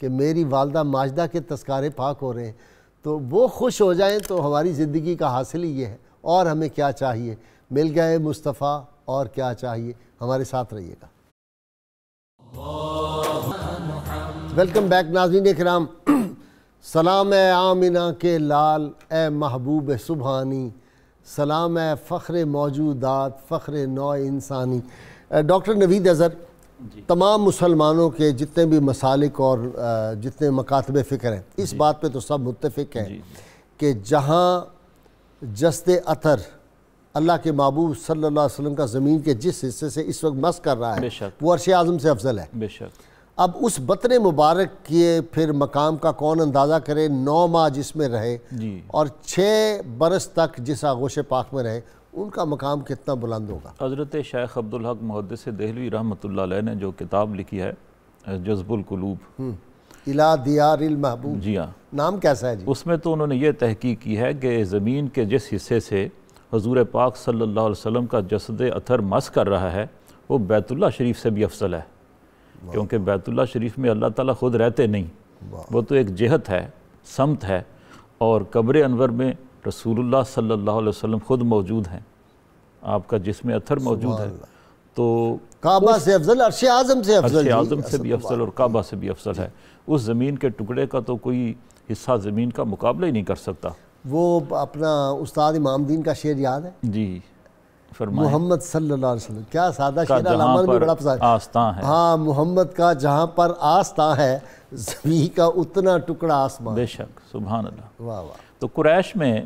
کہ میری والدہ ماجدہ کے تذکارے پاک ہو رہے ہیں. تو وہ خوش ہو جائیں تو ہماری زندگی کا حاصل ہی یہ ہے. اور ہمیں کیا چاہیے؟ مل گئے مصطفیٰ، اور کیا چاہیے؟ ہمارے ساتھ رہیے گا. ویلکم بیک ناظرین کرام. سلام اے آمنہ کے لال، اے محبوب سبحانی، سلام اے فخر موجودات، فخر نوع انسانی. ڈاکٹر نوید اظہر، تمام مسلمانوں کے جتنے بھی مسالک اور جتنے مکاتب فکر ہیں، اس بات پہ تو سب متفق ہیں کہ جہاں جسد اطہر اللہ کے محبوب صلی اللہ علیہ وسلم کا زمین کے جس حصے سے اس وقت مس کر رہا ہے وہ عرش اعظم سے افضل ہے. بے شک. اب اس بطن مبارک کے پھر مقام کا کون اندازہ کرے؟ 9 ماہ جس میں رہے اور 6 برس تک جس آغوش پاک میں رہے، ان کا مقام کتنا بلند ہوگا. حضرت شیخ عبدالحق محدث دہلوی رحمۃ اللہ علیہ نے جو کتاب لکھی ہے جذب القلوب الى دیار المحبوب، جی ہاں، نام کیسا ہے جی؟ اس میں تو انہوں نے یہ تحقیق کی ہے کہ زمین کے جس حصے سے حضور پاک صلی اللہ علیہ وسلم کا جسد اطہر مس کر رہا ہے وہ بیت اللہ شریف سے بھی افضل ہے، کیونکہ بیت اللہ شریف میں اللہ تعالیٰ خود رہتے نہیں، وہ تو ایک جہت ہے، سمت ہے، اور قبر انور میں رسول اللہ صلی اللہ علیہ وسلم خود موجود ہیں، آپ کا جسم اطہر موجود ہے. تو کعبہ سے افضل، عرش اعظم سے افضل، عرش اعظم سے بھی افضل اور کعبہ سے بھی افضل ہے. اس زمین کے ٹکڑے کا تو کوئی حصہ زمین کا مقابلہ ہی نہیں کر سکتا. وہ اپنا استاد امام دین کا شعر یاد ہے؟ جی فرمائیں. محمد صلی اللہ علیہ وسلم، کیا سادہ شعر، علامہ نے بھی بڑا پسند. آستاں ہے، ہاں، محمد کا جہاں پر آستاں ہے، زمین کا اتنا ٹکڑا آسمان. بے شک، سبحان اللہ. واہ واہ. تو قریش میں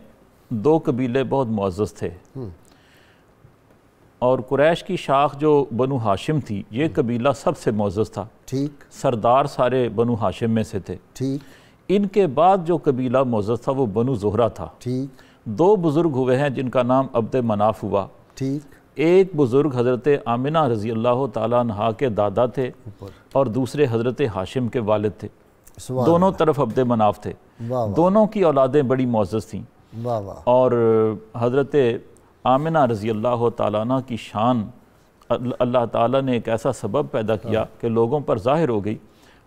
2 قبیلے بہت معزز تھے، اور قریش کی شاخ جو بنو ہاشم تھی، یہ قبیلہ سب سے معزز تھا. ٹھیک. سردار سارے بنو ہاشم میں سے تھے. ٹھیک. ان کے بعد جو قبیلہ معزز تھا وہ بنو زہرہ تھا. ٹھیک. 2 بزرگ ہوئے ہیں جن کا نام عبد مناف ہوا. ٹھیک. ایک بزرگ حضرت آمنہ رضی اللہ تعالیٰ عنہا کے دادا تھے اور دوسرے حضرت ہاشم کے والد تھے. دونوں طرف عبد مناف تھے. دونوں کی اولادیں بڑی معزز تھیں. اور حضرت آمنہ رضی اللہ تعالیٰ عنہ کی شان اللہ تعالیٰ نے ایک ایسا سبب پیدا کیا کہ لوگوں پر ظاہر ہو گئی.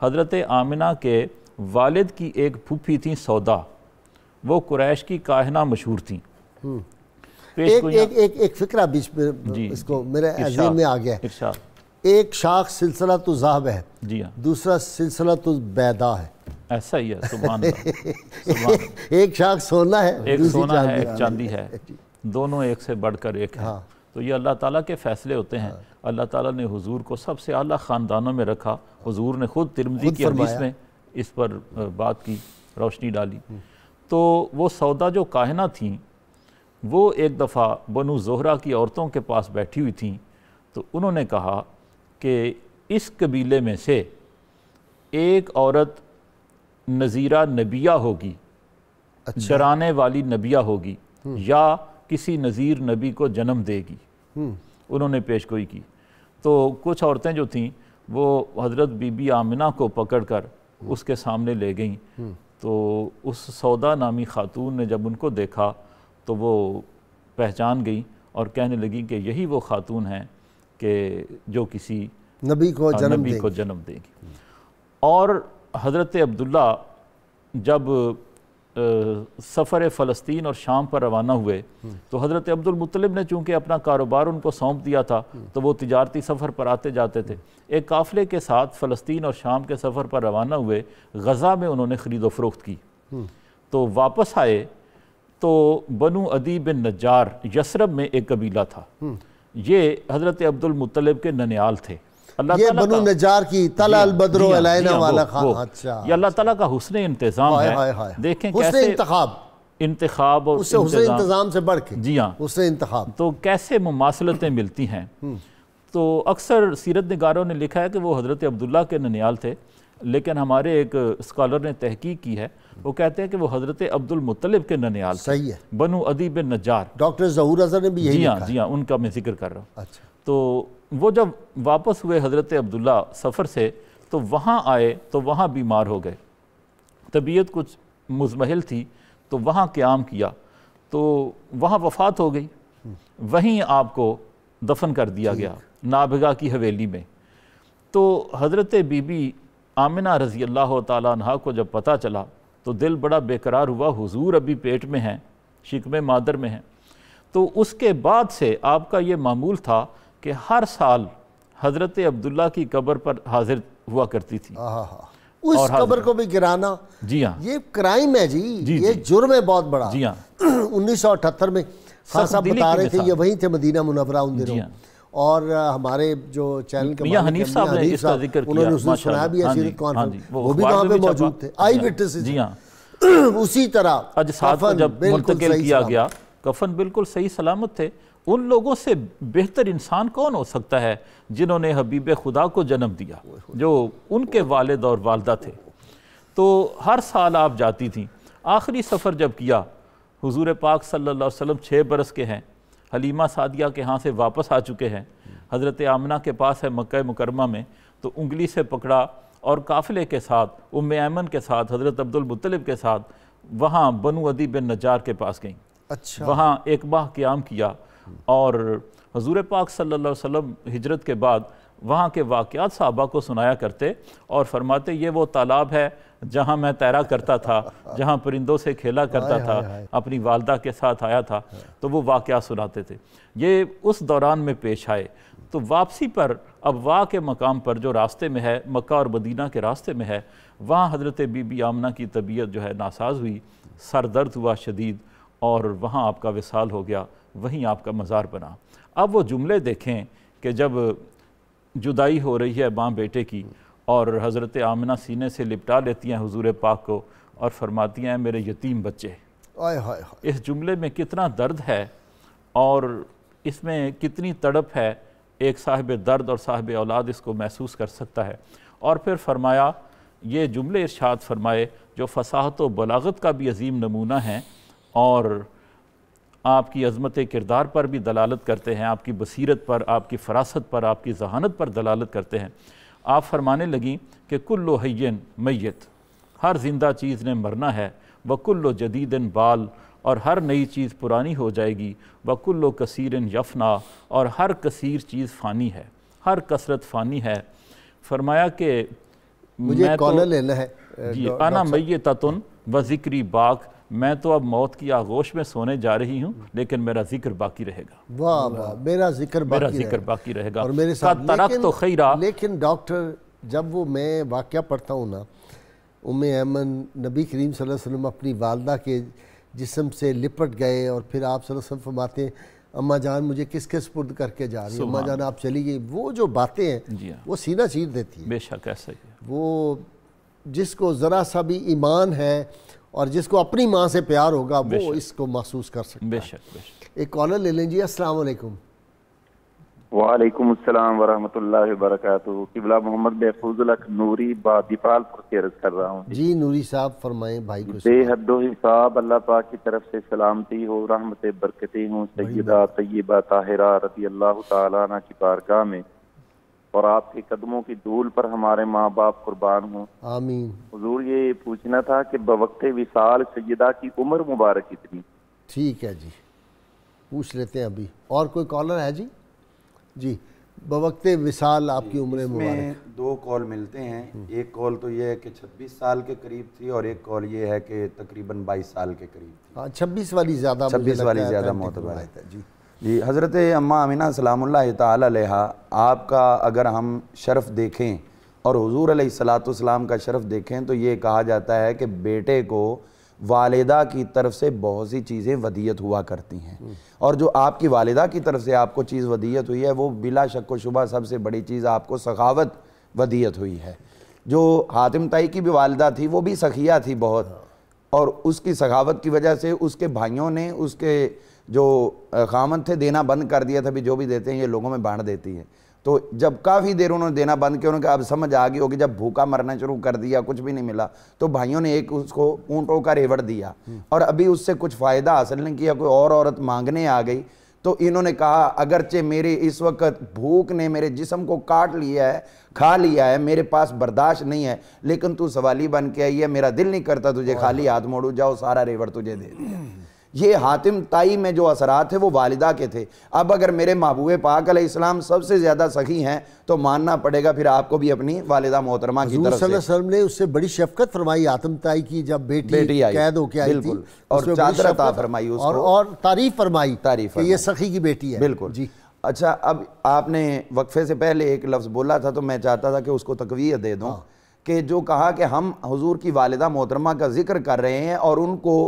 حضرت آمنہ کے والد کی ایک پھوپھی تھیں سودا، وہ قریش کی کاہنہ مشہور تھیں. ایک فکرہ بیچ میں اس کو میرے ذہن میں آ گیا ہے. ایک شاخ سلسلۃ الذہب ہے، جی ہاں، دوسرا سلسلۃ البیضاء ہے. ایسا ہی ہے، سبحان اللہ. ایک شاخ سونا ہے، ایک سونا ہے، ایک چاندی ہے، دونوں ایک سے بڑھ کر ایک ہے. تو یہ اللہ تعالیٰ کے فیصلے ہوتے ہیں. اللہ تعالیٰ نے حضور کو سب سے اعلیٰ خاندانوں میں رکھا. حضور نے خود ترمذی کی حدیث میں اس پر بات کی، روشنی ڈالی. تو وہ سودا جو کاہنہ تھیں، وہ ایک دفعہ بنو زہرہ کی عورتوں کے پاس بیٹھی ہوئی تھیں، تو انہوں نے کہا کہ اس قبیلے میں سے ایک عورت نذیرہ نبیہ ہوگی، ڈرانے والی نبیہ ہوگی، یا کسی نذیر نبی کو جنم دے گی۔ انہوں نے پیش گوئی کی۔ تو کچھ عورتیں جو تھیں وہ حضرت بی بی آمنہ کو پکڑ کر اس کے سامنے لے گئیں، تو اس سودا نامی خاتون نے جب ان کو دیکھا تو وہ پہچان گئی اور کہنے لگی کہ یہی وہ خاتون ہیں کہ جو کسی نبی کو جنم دے گی۔ اور حضرت عبداللہ جب سفر فلسطین اور شام پر روانہ ہوئے تو حضرت عبد المطلب نے چونکہ اپنا کاروبار ان کو سونپ دیا تھا تو وہ تجارتی سفر پر آتے جاتے تھے۔ ایک قافلے کے ساتھ فلسطین اور شام کے سفر پر روانہ ہوئے، غزہ میں انہوں نے خرید و فروخت کی، تو واپس آئے تو بنو عدی بن نجار یثرب میں ایک قبیلہ تھا، یہ حضرت عبد المطلب کے ننیال تھے۔ یہ بنو نجار کی طلع البدر علینا والا خان، اچھا یہ اللہ تعالیٰ کا حسن انتظام ہے۔ دیکھیں کیسے انتخاب اور حسن انتظام سے بڑھ کے جی ہاں حسن انتخاب، تو کیسے مماثلتیں ملتی ہیں۔ تو اکثر سیرت نگاروں نے لکھا ہے کہ وہ حضرت عبداللہ کے ننیال تھے، لیکن ہمارے ایک اسکالر نے تحقیق کی ہے، وہ کہتے ہیں کہ وہ حضرت عبد المطلب کے ننیال تھے، صحیح ہے، بنو عدی بن نجار۔ ڈاکٹر ظہور اظہر نے بھی یہی لکھا ہے۔ جی ہاں، ان کا میں ذکر کر رہا ہوں۔ اچھا، تو وہ جب واپس ہوئے حضرت عبداللہ سفر سے تو وہاں آئے تو وہاں بیمار ہو گئے، طبیعت کچھ مزمحل تھی، تو وہاں قیام کیا تو وہاں وفات ہو گئی، وہیں آپ کو دفن کر دیا گیا نابغہ کی حویلی میں۔ تو حضرت بی بی آمنہ رضی اللہ تعالیٰ عنہ کو جب پتہ چلا تو دل بڑا بے قرار ہوا، حضور ابھی پیٹ میں ہیں، شکم مادر میں ہیں۔ تو اس کے بعد سے آپ کا یہ معمول تھا کہ ہر سال حضرت عبداللہ کی قبر پر حاضر ہوا کرتی تھی۔ اس قبر کو بھی گرانا، جی ہاں، یہ کرائم ہے جی، یہ جرم ہے بہت بڑا۔ جی ہاں، 1978 میں خان صاحب بتا رہے تھے، یہ وہیں تھے مدینہ منورہ ان دنوں، اور ہمارے جو چینل کے میاں حنیف صاحب نے اس کا ذکر کیا، انہوں نے اس نے سنایا بھی ہے سیرت کانفرنس، وہ بھی وہاں پہ موجود تھے، آئی وٹنس۔ جی ہاں، اسی طرح اجساد کو جب منتقل کیا گیا، کفن بالکل صحیح سلامت تھے۔ ان لوگوں سے بہتر انسان کون ہو سکتا ہے جنہوں نے حبیب خدا کو جنم دیا، جو ان کے والد اور والدہ تھے۔ تو ہر سال آپ جاتی تھیں۔ آخری سفر جب کیا، حضور پاک صلی اللہ علیہ وسلم 6 برس کے ہیں، حلیمہ سعدیہ کے ہاں سے واپس آ چکے ہیں، حضرت آمنہ کے پاس ہے مکہ مکرمہ میں، تو انگلی سے پکڑا اور قافلے کے ساتھ ام ایمن کے ساتھ حضرت عبد المطلب کے ساتھ وہاں بنو عدی بن نجار کے پاس گئیں۔ اچھا، وہاں ایک ماہ قیام کیا، اور حضور پاک صلی اللہ علیہ وسلم ہجرت کے بعد وہاں کے واقعات صحابہ کو سنایا کرتے اور فرماتے یہ وہ تالاب ہے جہاں میں تیرا کرتا تھا، جہاں پرندوں سے کھیلا کرتا تھا، اپنی والدہ کے ساتھ آیا تھا، تو وہ واقعات سناتے تھے۔ یہ اس دوران میں پیش آئے۔ تو واپسی پر ابواء کے مقام پر جو راستے میں ہے، مکہ اور مدینہ کے راستے میں ہے، وہاں حضرت بی بی آمنہ کی طبیعت جو ہے ناساز ہوئی، سر درد ہوا شدید، اور وہاں آپ کا وصال ہو گیا، وہیں آپ کا مزار بنا۔ اب وہ جملے دیکھیں کہ جب جدائی ہو رہی ہے ماں بیٹے کی اور حضرت آمنہ سینے سے لپٹا لیتی ہیں حضور پاک کو اور فرماتی ہیں میرے یتیم بچے۔ اس جملے میں کتنا درد ہے اور اس میں کتنی تڑپ ہے، ایک صاحب درد اور صاحب اولاد اس کو محسوس کر سکتا ہے۔ اور پھر فرمایا، یہ جملے ارشاد فرمائے جو فصاحت و بلاغت کا بھی عظیم نمونہ ہیں اور آپ کی عظمت کردار پر بھی دلالت کرتے ہیں، آپ کی بصیرت پر، آپ کی فراست پر، آپ کی ذہانت پر دلالت کرتے ہیں۔ آپ فرمانے لگیں کہ کل حی میت، ہر زندہ چیز نے مرنا ہے، وکل جدید بال، اور ہر نئی چیز پرانی ہو جائے گی، وکل کثیر یفنا، اور ہر کثیر چیز فانی ہے، ہر کثرت فانی ہے۔ فرمایا کہ مجھے کالر لینا ہے جی، انا میتۃ و ذکری باق، میں تو اب موت کی آغوش میں سونے جا رہی ہوں لیکن میرا ذکر باقی رہے گا۔ واہ واہ، میرا ذکر باقی رہے گا، اور میرے ساتھ ترکت خیرا۔ لیکن ڈاکٹر، جب وہ میں واقعہ پڑھتا ہوں نا، ام ایمن، نبی کریم صلی اللہ علیہ وسلم اپنی والدہ کے جسم سے لپٹ گئے اور پھر آپ صلی اللہ علیہ وسلم فرماتے ہیں اماں جان مجھے کس کے سپرد کر کے جا رہی ہیں، اماں جان آپ چلی گئی، وہ جو باتیں ہیں وہ سینہ چیر دیتی ہیں۔ بے شک ایسا ہی ہے۔ وہ جس کو ذرا سا بھی ایمان ہے اور جس کو اپنی ماں سے پیار ہوگا وہ اس کو محسوس کر سکتا ہے۔ بے شک بے شک۔ ایک کالر لے لیں جی۔ السلام علیکم۔ وعلیکم السلام ورحمۃ اللہ وبرکاتہ۔ قبلہ محمد محفوظ الحق نوری بادیپال پر سے عرض کر رہا ہوں۔ جی نوری صاحب فرمائیں بھائی کو۔ بے حد و حساب اللہ پاک کی طرف سے سلامتی ہو، رحمت برکتیں ہوں سیدہ طیبہ طاہرہ رضی اللہ تعالیٰ عنہ کی بارگاہ میں، اور آپ کے قدموں کی دھول پر ہمارے ماں باپ قربان ہوں، آمین۔ حضور یہ پوچھنا تھا کہ بوقت وصال سیدہ کی عمر مبارک کتنی؟ ٹھیک ہے جی، پوچھ لیتے ہیں ابھی۔ اور کوئی کالر ہے جی؟ جی بوقت وصال آپ کی عمر مبارک۔ 2 کال ملتے ہیں، ایک کال تو یہ ہے کہ 26 سال کے قریب تھی، اور ایک کال یہ ہے کہ تقریباً 22 سال کے قریب تھی۔ ہاں 26 والی زیادہ، 26 والی زیادہ معتبر ہے۔ جی جی حضرت اماں آمینہ سلام اللہ تعالی علیہا، آپ کا اگر ہم شرف دیکھیں اور حضور علیہ الصلوۃ والسلام کا شرف دیکھیں تو یہ کہا جاتا ہے کہ بیٹے کو والدہ کی طرف سے بہت سی چیزیں ودیت ہوا کرتی ہیں، اور جو آپ کی والدہ کی طرف سے آپ کو چیز ودیت ہوئی ہے وہ بلا شک و شبہ سب سے بڑی چیز آپ کو سخاوت ودیت ہوئی ہے۔ جو حاتم طائی کی بھی والدہ تھی وہ بھی سخیہ تھی بہت، اور اس کی سخاوت کی وجہ سے اس کے بھائیوں نے اس کے جو خامن تھے دینا بند کر دیا تھا، بھی جو بھی دیتے ہیں یہ لوگوں میں بانٹ دیتی ہے۔ تو جب کافی دیر انہوں نے دینا بند کیا، انہوں نے کہا اب سمجھ آ گئی ہوگی، جب بھوکا مرنا شروع کر دیا کچھ بھی نہیں ملا تو بھائیوں نے ایک اس کو اونٹوں کا ریوڑ دیا، اور ابھی اس سے کچھ فائدہ حاصل نہیں کیا، کوئی اور عورت مانگنے آ گئی تو انہوں نے کہا اگرچہ میرے اس وقت بھوک نے میرے جسم کو کاٹ لیا ہے، کھا لیا ہے، میرے پاس برداشت نہیں ہے، لیکن تو سوالی بن کے آئی ہے، میرا دل نہیں کرتا تجھے خالی ہاتھ موڑوں، جاؤ سارا ریوڑ تجھے دے دیا۔ یہ حاتم طائی میں جو اثرات تھے وہ والدہ کے تھے۔ اب اگر میرے محبوب پاک علیہ السلام سب سے زیادہ سخی ہیں تو ماننا پڑے گا پھر آپ کو بھی اپنی والدہ محترمہ کی طرف سے۔ حضور صلی اللہ علیہ وسلم نے اس سے بڑی شفقت فرمائی حاتم طائی کی، جب بیٹی قید ہو کے آئی تھی اور چادر عطا فرمائی اس کو، اور تعریف فرمائی کہ یہ سخی کی بیٹی ہے۔ بالکل جی اچھا، اب آپ نے وقفے سے پہلے ایک لفظ بولا تھا تو میں چاہتا تھا کہ اس کو تقویت دے دوں، کہ جو کہا کہ ہم حضور کی والدہ محترمہ کا ذکر کر رہے ہیں اور ان کو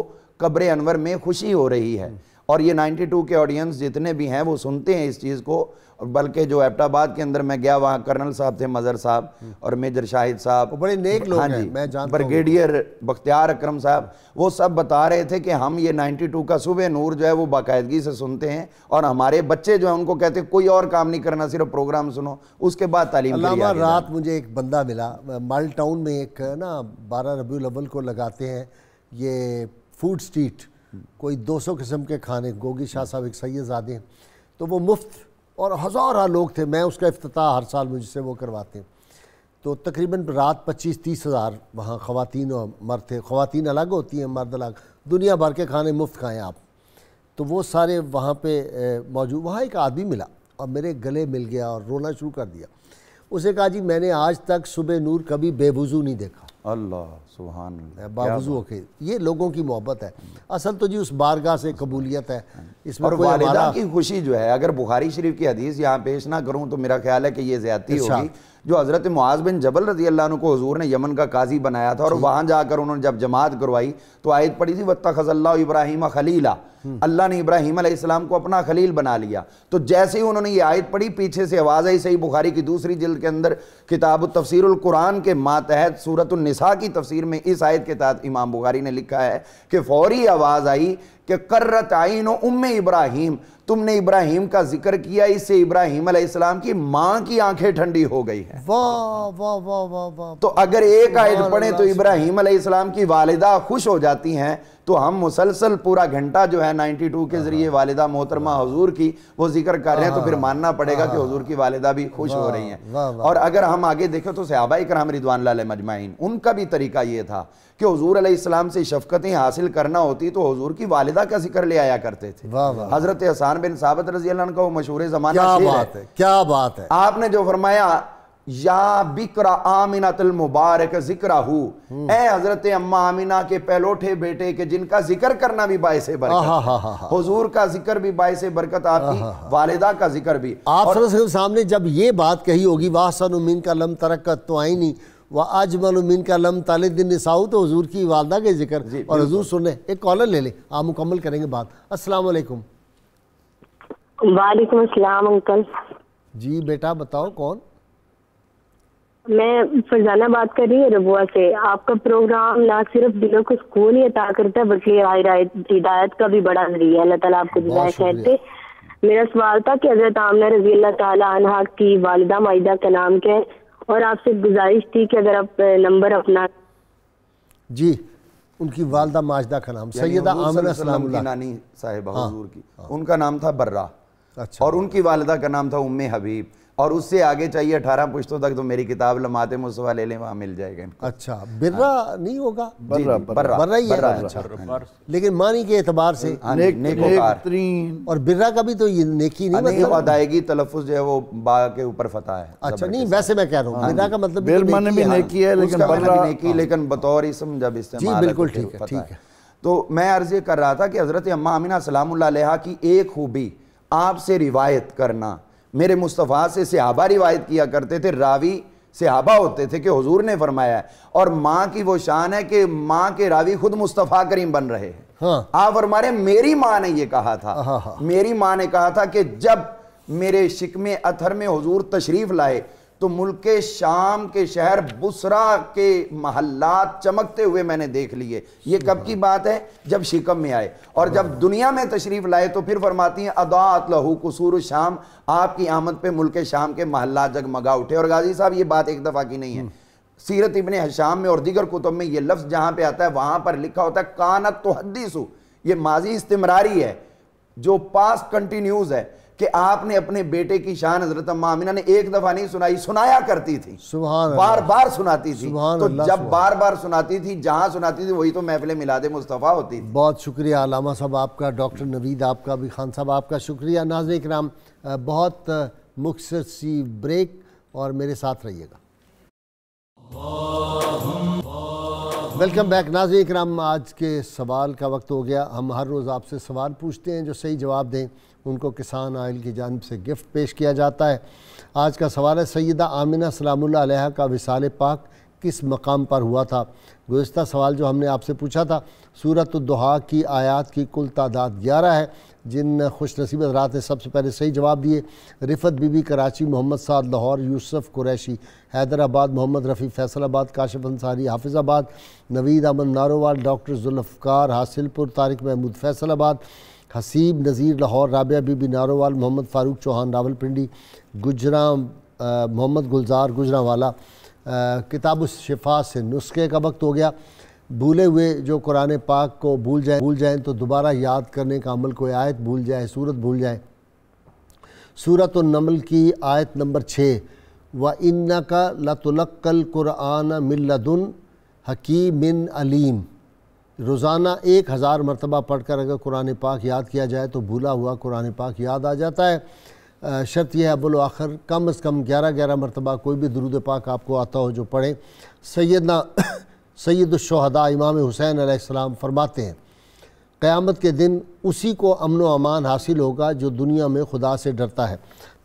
قبر انور میں خوشی ہو رہی ہے، اور یہ 92 کے آڈینس جتنے بھی ہیں وہ سنتے ہیں اس چیز کو، بلکہ جو ایبٹ آباد کے اندر میں گیا وہاں کرنل صاحب تھے، مظہر صاحب اور میجر شاہد صاحب، بڑے نیک لوگ ہیں، میں جانتا ہوں، بریگیڈیئر بختیار اکرم صاحب، وہ سب بتا رہے تھے کہ ہم یہ 92 کا صبح نور جو ہے وہ باقاعدگی سے سنتے ہیں، اور ہمارے بچے جو ہیں ان کو کہتے ہیں کوئی اور کام نہیں کرنا، صرف پروگرام سنو، اس کے بعد تعلیم کے لیے علامہ رات مجھے ایک بندہ ملا مال ٹاؤن میں، ایک نا 12 ربیع الاول کو لگاتے ہیں یہ فوڈ سٹریٹ، کوئی 200 قسم کے کھانے، گوگی شاہ صاحب ایک سید زادے ہیں، تو وہ مفت، اور ہزارہ لوگ تھے، میں اس کا افتتاح ہر سال مجھ سے وہ کرواتے ہیں، تو تقریباً رات 25-30 ہزار وہاں خواتین اور مرد تھے، خواتین الگ ہوتی ہیں مرد الگ، دنیا بھر کے کھانے مفت کھائیں آپ، تو وہ سارے وہاں پہ موجود۔ وہاں ایک آدمی ملا اور میرے گلے مل گیا اور رونا شروع کر دیا، اسے کہا جی میں نے آج تک صبح نور کبھی بے وضو نہیں دیکھا۔ اللہ سبحان اللہ، باوضو ہو کے، یہ لوگوں کی محبت ہے اصل تو جی، اس بارگاہ سے قبولیت ہے اس میں۔ اور والدہ کی خوشی جو ہے، اگر بخاری شریف کی حدیث یہاں پیش نہ کروں تو میرا خیال ہے کہ یہ زیادتی ہوگی، جو حضرت معاذ بن جبل رضی اللہ عنہ کو حضور نے یمن کا قاضی بنایا تھا، اور وہاں جا کر انہوں نے جب جماعت کروائی تو آیت پڑھی تھی وَاتَّخَذَ اللَّهُ إِبْرَاهِيمَ خَلِيلًا، اللہ نے ابراہیم علیہ السلام کو اپنا خلیل بنا لیا۔ تو جیسے ہی انہوں نے یہ آیت پڑھی پیچھے سے آواز آئی، صحیح بخاری کی 2 جلد کے اندر کتاب التفسیر القرآن کے ماتحت سورۃ النساء کی تفسیر میں اس آیت کے تحت امام بخاری نے لکھا ہے کہ فوری آواز آئی کہ قرۃ عین ام ابراہیم، تم نے ابراہیم کا ذکر کیا، اس سے ابراہیم علیہ السلام کی ماں کی آنکھیں ٹھنڈی ہو گئی ہیں۔ واہ واہ واہ واہ واہ۔ تو اگر ایک آیت پڑھیں تو ابراہیم علیہ السلام کی والدہ خوش ہو جاتی ہیں، تو ہم مسلسل پورا گھنٹہ جو ہے 92 کے ذریعے والدہ محترمہ حضور کی وہ ذکر کر رہے ہیں، تو پھر ماننا پڑے گا کہ حضور کی والدہ بھی خوش ہو رہی ہیں۔ اور اگر ہم آگے دیکھیں تو صحابہ کرام رضوان اللہ علیہم اجمعین، ان کا بھی طریقہ یہ تھا کہ حضور علیہ السلام سے شفقتیں حاصل کرنا ہوتی تو حضور کی والدہ کا ذکر لے آیا کرتے تھے۔ حضرت حسان بن ثابت رضی اللہ عنہ کا وہ مشہور زمانہ شعر ہے، کیا بات ہے، آپ نے جو فرمایا یا بکر آمنۃ المبارک ذکرہ، اے حضرت اماں آمنہ کے پہلوٹھے بیٹے کہ جن کا ذکر کرنا بھی باعث برکت، حضور کا ذکر بھی باعث برکت، آپ کی والدہ کا ذکر بھی۔ آپ صلی اللہ علیہ وسلم سامنے جب یہ بات کہی ہوگی وَأَحْسَنُ مِنْكَ لَمْ تَرَكَّتْ تُعَيْنِي وَأَجْمَلُ مِنْكَ لَمْ تَلِدِ النِّسَاءُ، تو حضور کی والدہ کے ذکر اور حضور سنیں۔ ایک کالر لے لیں، آپ مکمل کریں گے بات۔ السلام علیکم۔ وعلیکم السلام انکل۔ جی بیٹا بتاؤ کون؟ میں فرزانہ بات کر رہی ہوں ربوہ سے. آپ کا پروگرام نہ صرف دلوں کو سکون ہی عطا کرتا ہے بلکہ ہدایت کا بھی بڑا ذریعہ ہے. اللہ تعالیٰ آپ کو جزائے خیر دے. میرا سوال تھا کہ حضرت آمنہ رضی اللہ تعالیٰ عنہا کی والدہ مائدہ کا نام کیا ہے, اور آپ سے گزارش تھی کہ اگر آپ نمبر اپنا. جی ان کی والدہ ماجدہ کا نام سیدہ آمنہ سلام کی اللہ. نانی صاحبہ حضور کی, ان کا نام تھا برہ, اچھا. اور ان کی والدہ کا نام تھا ام حبیب, اور اس سے آگے چاہیے 18 پشتوں تک تو میری کتاب لمحات مصطفیٰ لے لیں, وہاں مل جائے گا. اچھا برہ نہیں ہوگا, برہ ہی ہے. اچھا لیکن معنی کے اعتبار سے نیکوکار, اور برہ کا بھی تو یہ نیکی نہیں مطلب ادائیگی تلفظ جو ہے وہ با کے اوپر فتح ہے. اچھا نہیں ویسے میں کہہ رہا ہوں برہ کا مطلب بھی نیکی ہے لیکن بطور اسم جب استعمال. جی بالکل ٹھیک ہے. تو میں عرض یہ کر رہا تھا کہ حضرت اماں آمنہ سلام اللہ علیہا کی ایک خوبی آپ سے روایت کرنا. میرے مصطفیٰ سے صحابہ روایت کیا کرتے تھے, راوی صحابہ ہوتے تھے کہ حضور نے فرمایا ہے, اور ماں کی وہ شان ہے کہ ماں کے راوی خود مصطفیٰ کریم بن رہے ہیں. آپ فرما رہے ہیں میری ماں نے یہ کہا تھا, میری ماں نے کہا تھا کہ جب میرے شکم اطہر میں حضور تشریف لائے تو ملک شام کے شہر بصرہ کے محلات چمکتے ہوئے میں نے دیکھ لیے. یہ کب کی بات ہے؟ جب شکم میں آئے. اور جب دنیا میں تشریف لائے تو پھر فرماتی ہیں اضاءت لہ قصور الشام, آپ کی آمد پہ ملک شام کے محلات جگمگا اٹھے. اور غازی صاحب یہ بات ایک دفعہ کی نہیں ہے, سیرت ابن حشام میں اور دیگر کتب میں یہ لفظ جہاں پہ آتا ہے وہاں پر لکھا ہوتا ہے کانت تحدث. یہ ماضی استمراری ہے جو پاسٹ کنٹینیوز ہے, کہ آپ نے اپنے بیٹے کی شان حضرت اماں آمنہ نے ایک دفعہ نہیں سنائی, سنایا کرتی تھی, بار بار سناتی تھی. تو جب بار بار سناتی تھی, جہاں سناتی تھی وہی تو محفل میلاد مصطفیٰ ہوتی تھی. بہت شکریہ علامہ صاحب آپ کا, ڈاکٹر نوید آپ کا بھی, خان صاحب آپ کا شکریہ. ناظرین کرام بہت مختصر سی بریک اور میرے ساتھ رہیے گا. ویلکم بیک ناظرین کرام. آج کے سوال کا وقت ہو گیا. ہم ہر روز آپ سے سوال پوچھتے ہیں, جو صحیح جواب دیں ان کو کسان آئل کی جانب سے گفٹ پیش کیا جاتا ہے. آج کا سوال ہے سیدہ آمنہ سلام اللہ علیہا کا وصال پاک کس مقام پر ہوا تھا؟ گزشتہ سوال جو ہم نے آپ سے پوچھا تھا, سورۃ الضحیٰ کی آیات کی کل تعداد 11 ہے. جن خوش نصیب حضرات نے سب سے پہلے صحیح جواب دیے, رفت بی بی کراچی, محمد سعد لاہور, یوسف قریشی حیدرآباد, محمد رفیع فیصل آباد, کاشف انصاری حافظ آباد, نوید احمد ناروال, ڈاکٹر ذوالفقار حاصل پور, طارق محمود فیصل آباد, حسیب نذیر لاہور, رابعہ بی بی ناروال, محمد فاروق چوہان راول پنڈی, گجراں محمد گلزار گجرانوالا. کتاب الشفا سے نسخے کا وقت ہو گیا. بھولے ہوئے جو قرآن پاک کو بھول جائیں تو دوبارہ یاد کرنے کا عمل, کوئی آیت بھول جائے, سورت بھول جائیں. سورۃ النمل کی آیت نمبر 6, وَإِنَّكَ لَتُلَقَّى الْقُرْآنَ مِن لَدُنْ حَكِيمٍ عَلِيمٍ. روزانہ 1000 مرتبہ پڑھ کر اگر قرآن پاک یاد کیا جائے تو بھولا ہوا قرآن پاک یاد آ جاتا ہے. شرط یہ ہے اول و آخر کم از کم 11 مرتبہ کوئی بھی درود پاک آپ کو آتا ہو جو پڑھیں. سید الشہداء امام حسین علیہ السلام فرماتے ہیں قیامت کے دن اسی کو امن و امان حاصل ہوگا جو دنیا میں خدا سے ڈرتا ہے.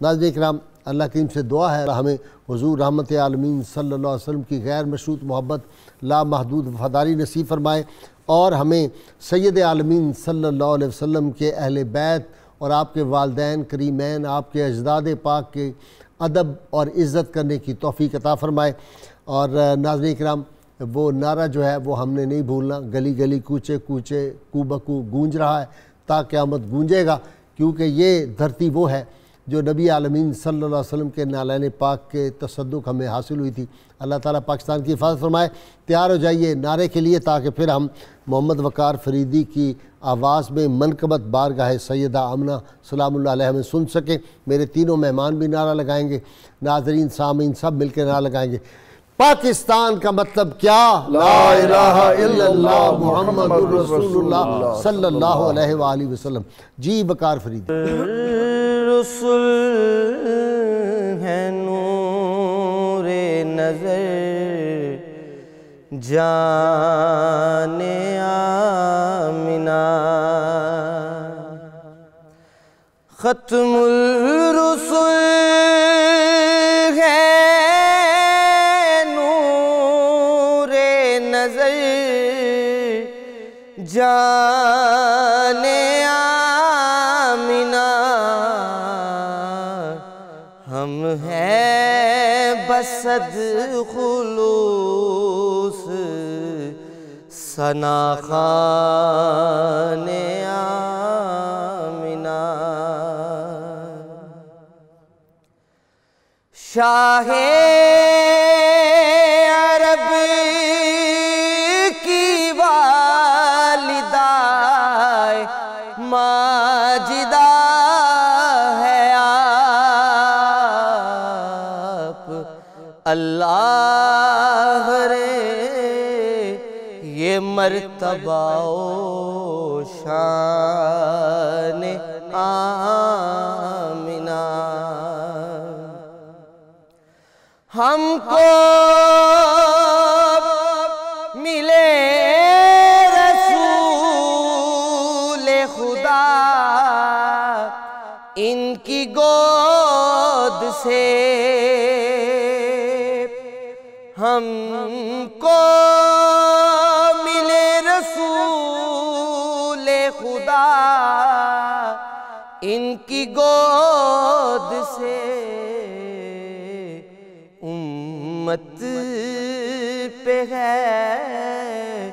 ناظرین کرام اللہ کریم سے دعا ہے ہمیں حضور رحمت عالمین صلی اللہ علیہ وسلم کی غیر مشروط محبت لامحدود وفاداری نصیب فرمائے, اور ہمیں سید عالمین صلی اللہ علیہ وسلم کے اہل بیت اور آپ کے والدین کریمین, آپ کے اجداد پاک کے ادب اور عزت کرنے کی توفیق عطا فرمائے. اور ناظرین کرام وہ نعرہ جو ہے وہ ہم نے نہیں بھولنا, گلی گلی کوچے کوچے کو بکو گونج رہا ہے تا قیامت گونجے گا, کیونکہ یہ دھرتی وہ ہے جو نبی عالمین صلی اللہ علیہ وسلم کے نالین پاک کے تصدق ہمیں حاصل ہوئی تھی. اللہ تعالیٰ پاکستان کی حفاظت فرمائے. تیار ہو جائیے نعرے کے لیے تاکہ پھر ہم محمد وقار فریدی کی آواز میں منقبت بارگاہ سیدہ آمنہ سلام اللہ علیہ میں سن سکیں. میرے تینوں مہمان بھی نعرہ لگائیں گے, ناظرین سامعین سب مل کے نعرہ لگائیں گے. پاکستان کا مطلب کیا؟ لا الہ الا اللہ محمد رسول اللہ صلی اللہ علیہ وآلہ وسلم. جی وقار فرید. رسول ہے نور نظر جان آمنہ, ختم الرسل ہے نور نظر جان آمنہ, ہم ہیں اسد خلوص ثنا خوان آمنہ شاہ عرب کی والدہ ماجدہ ہے آپ اللہ رے یہ مرتبہ و شان آمنہ ہم کو ملے رسول خدا ان کی گود سے ہم کو ملے رسول خدا ان کی گود سے امت پہ ہے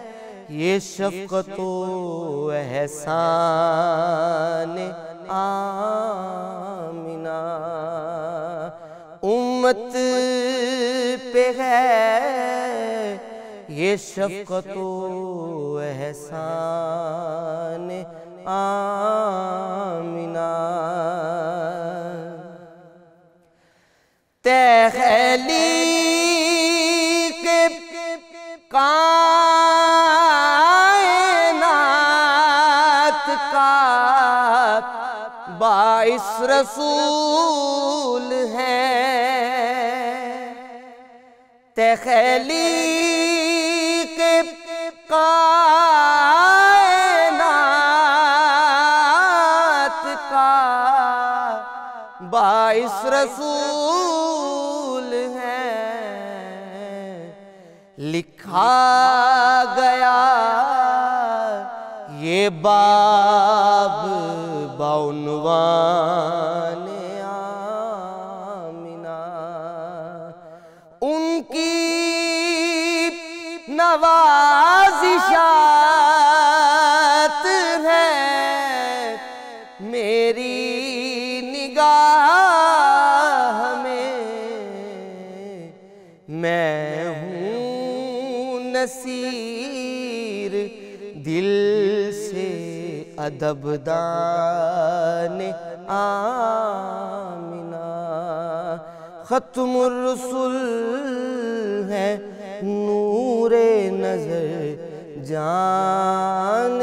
یہ شفقت و احسان آمنہ امت پہ ہے یہ شفقت و احسان آمنہ تخلیق کائنات کا باعث رسول ہے تخلیق کائنات کا باعث رسول ہے لکھا گیا یہ باب بعنوان آمنہ ان کی نوازشات ہیں میری نگاہ میں میں ہوں نصیر دل سے ادب دان آمنہ ختم الرسل ہے نور نظر جان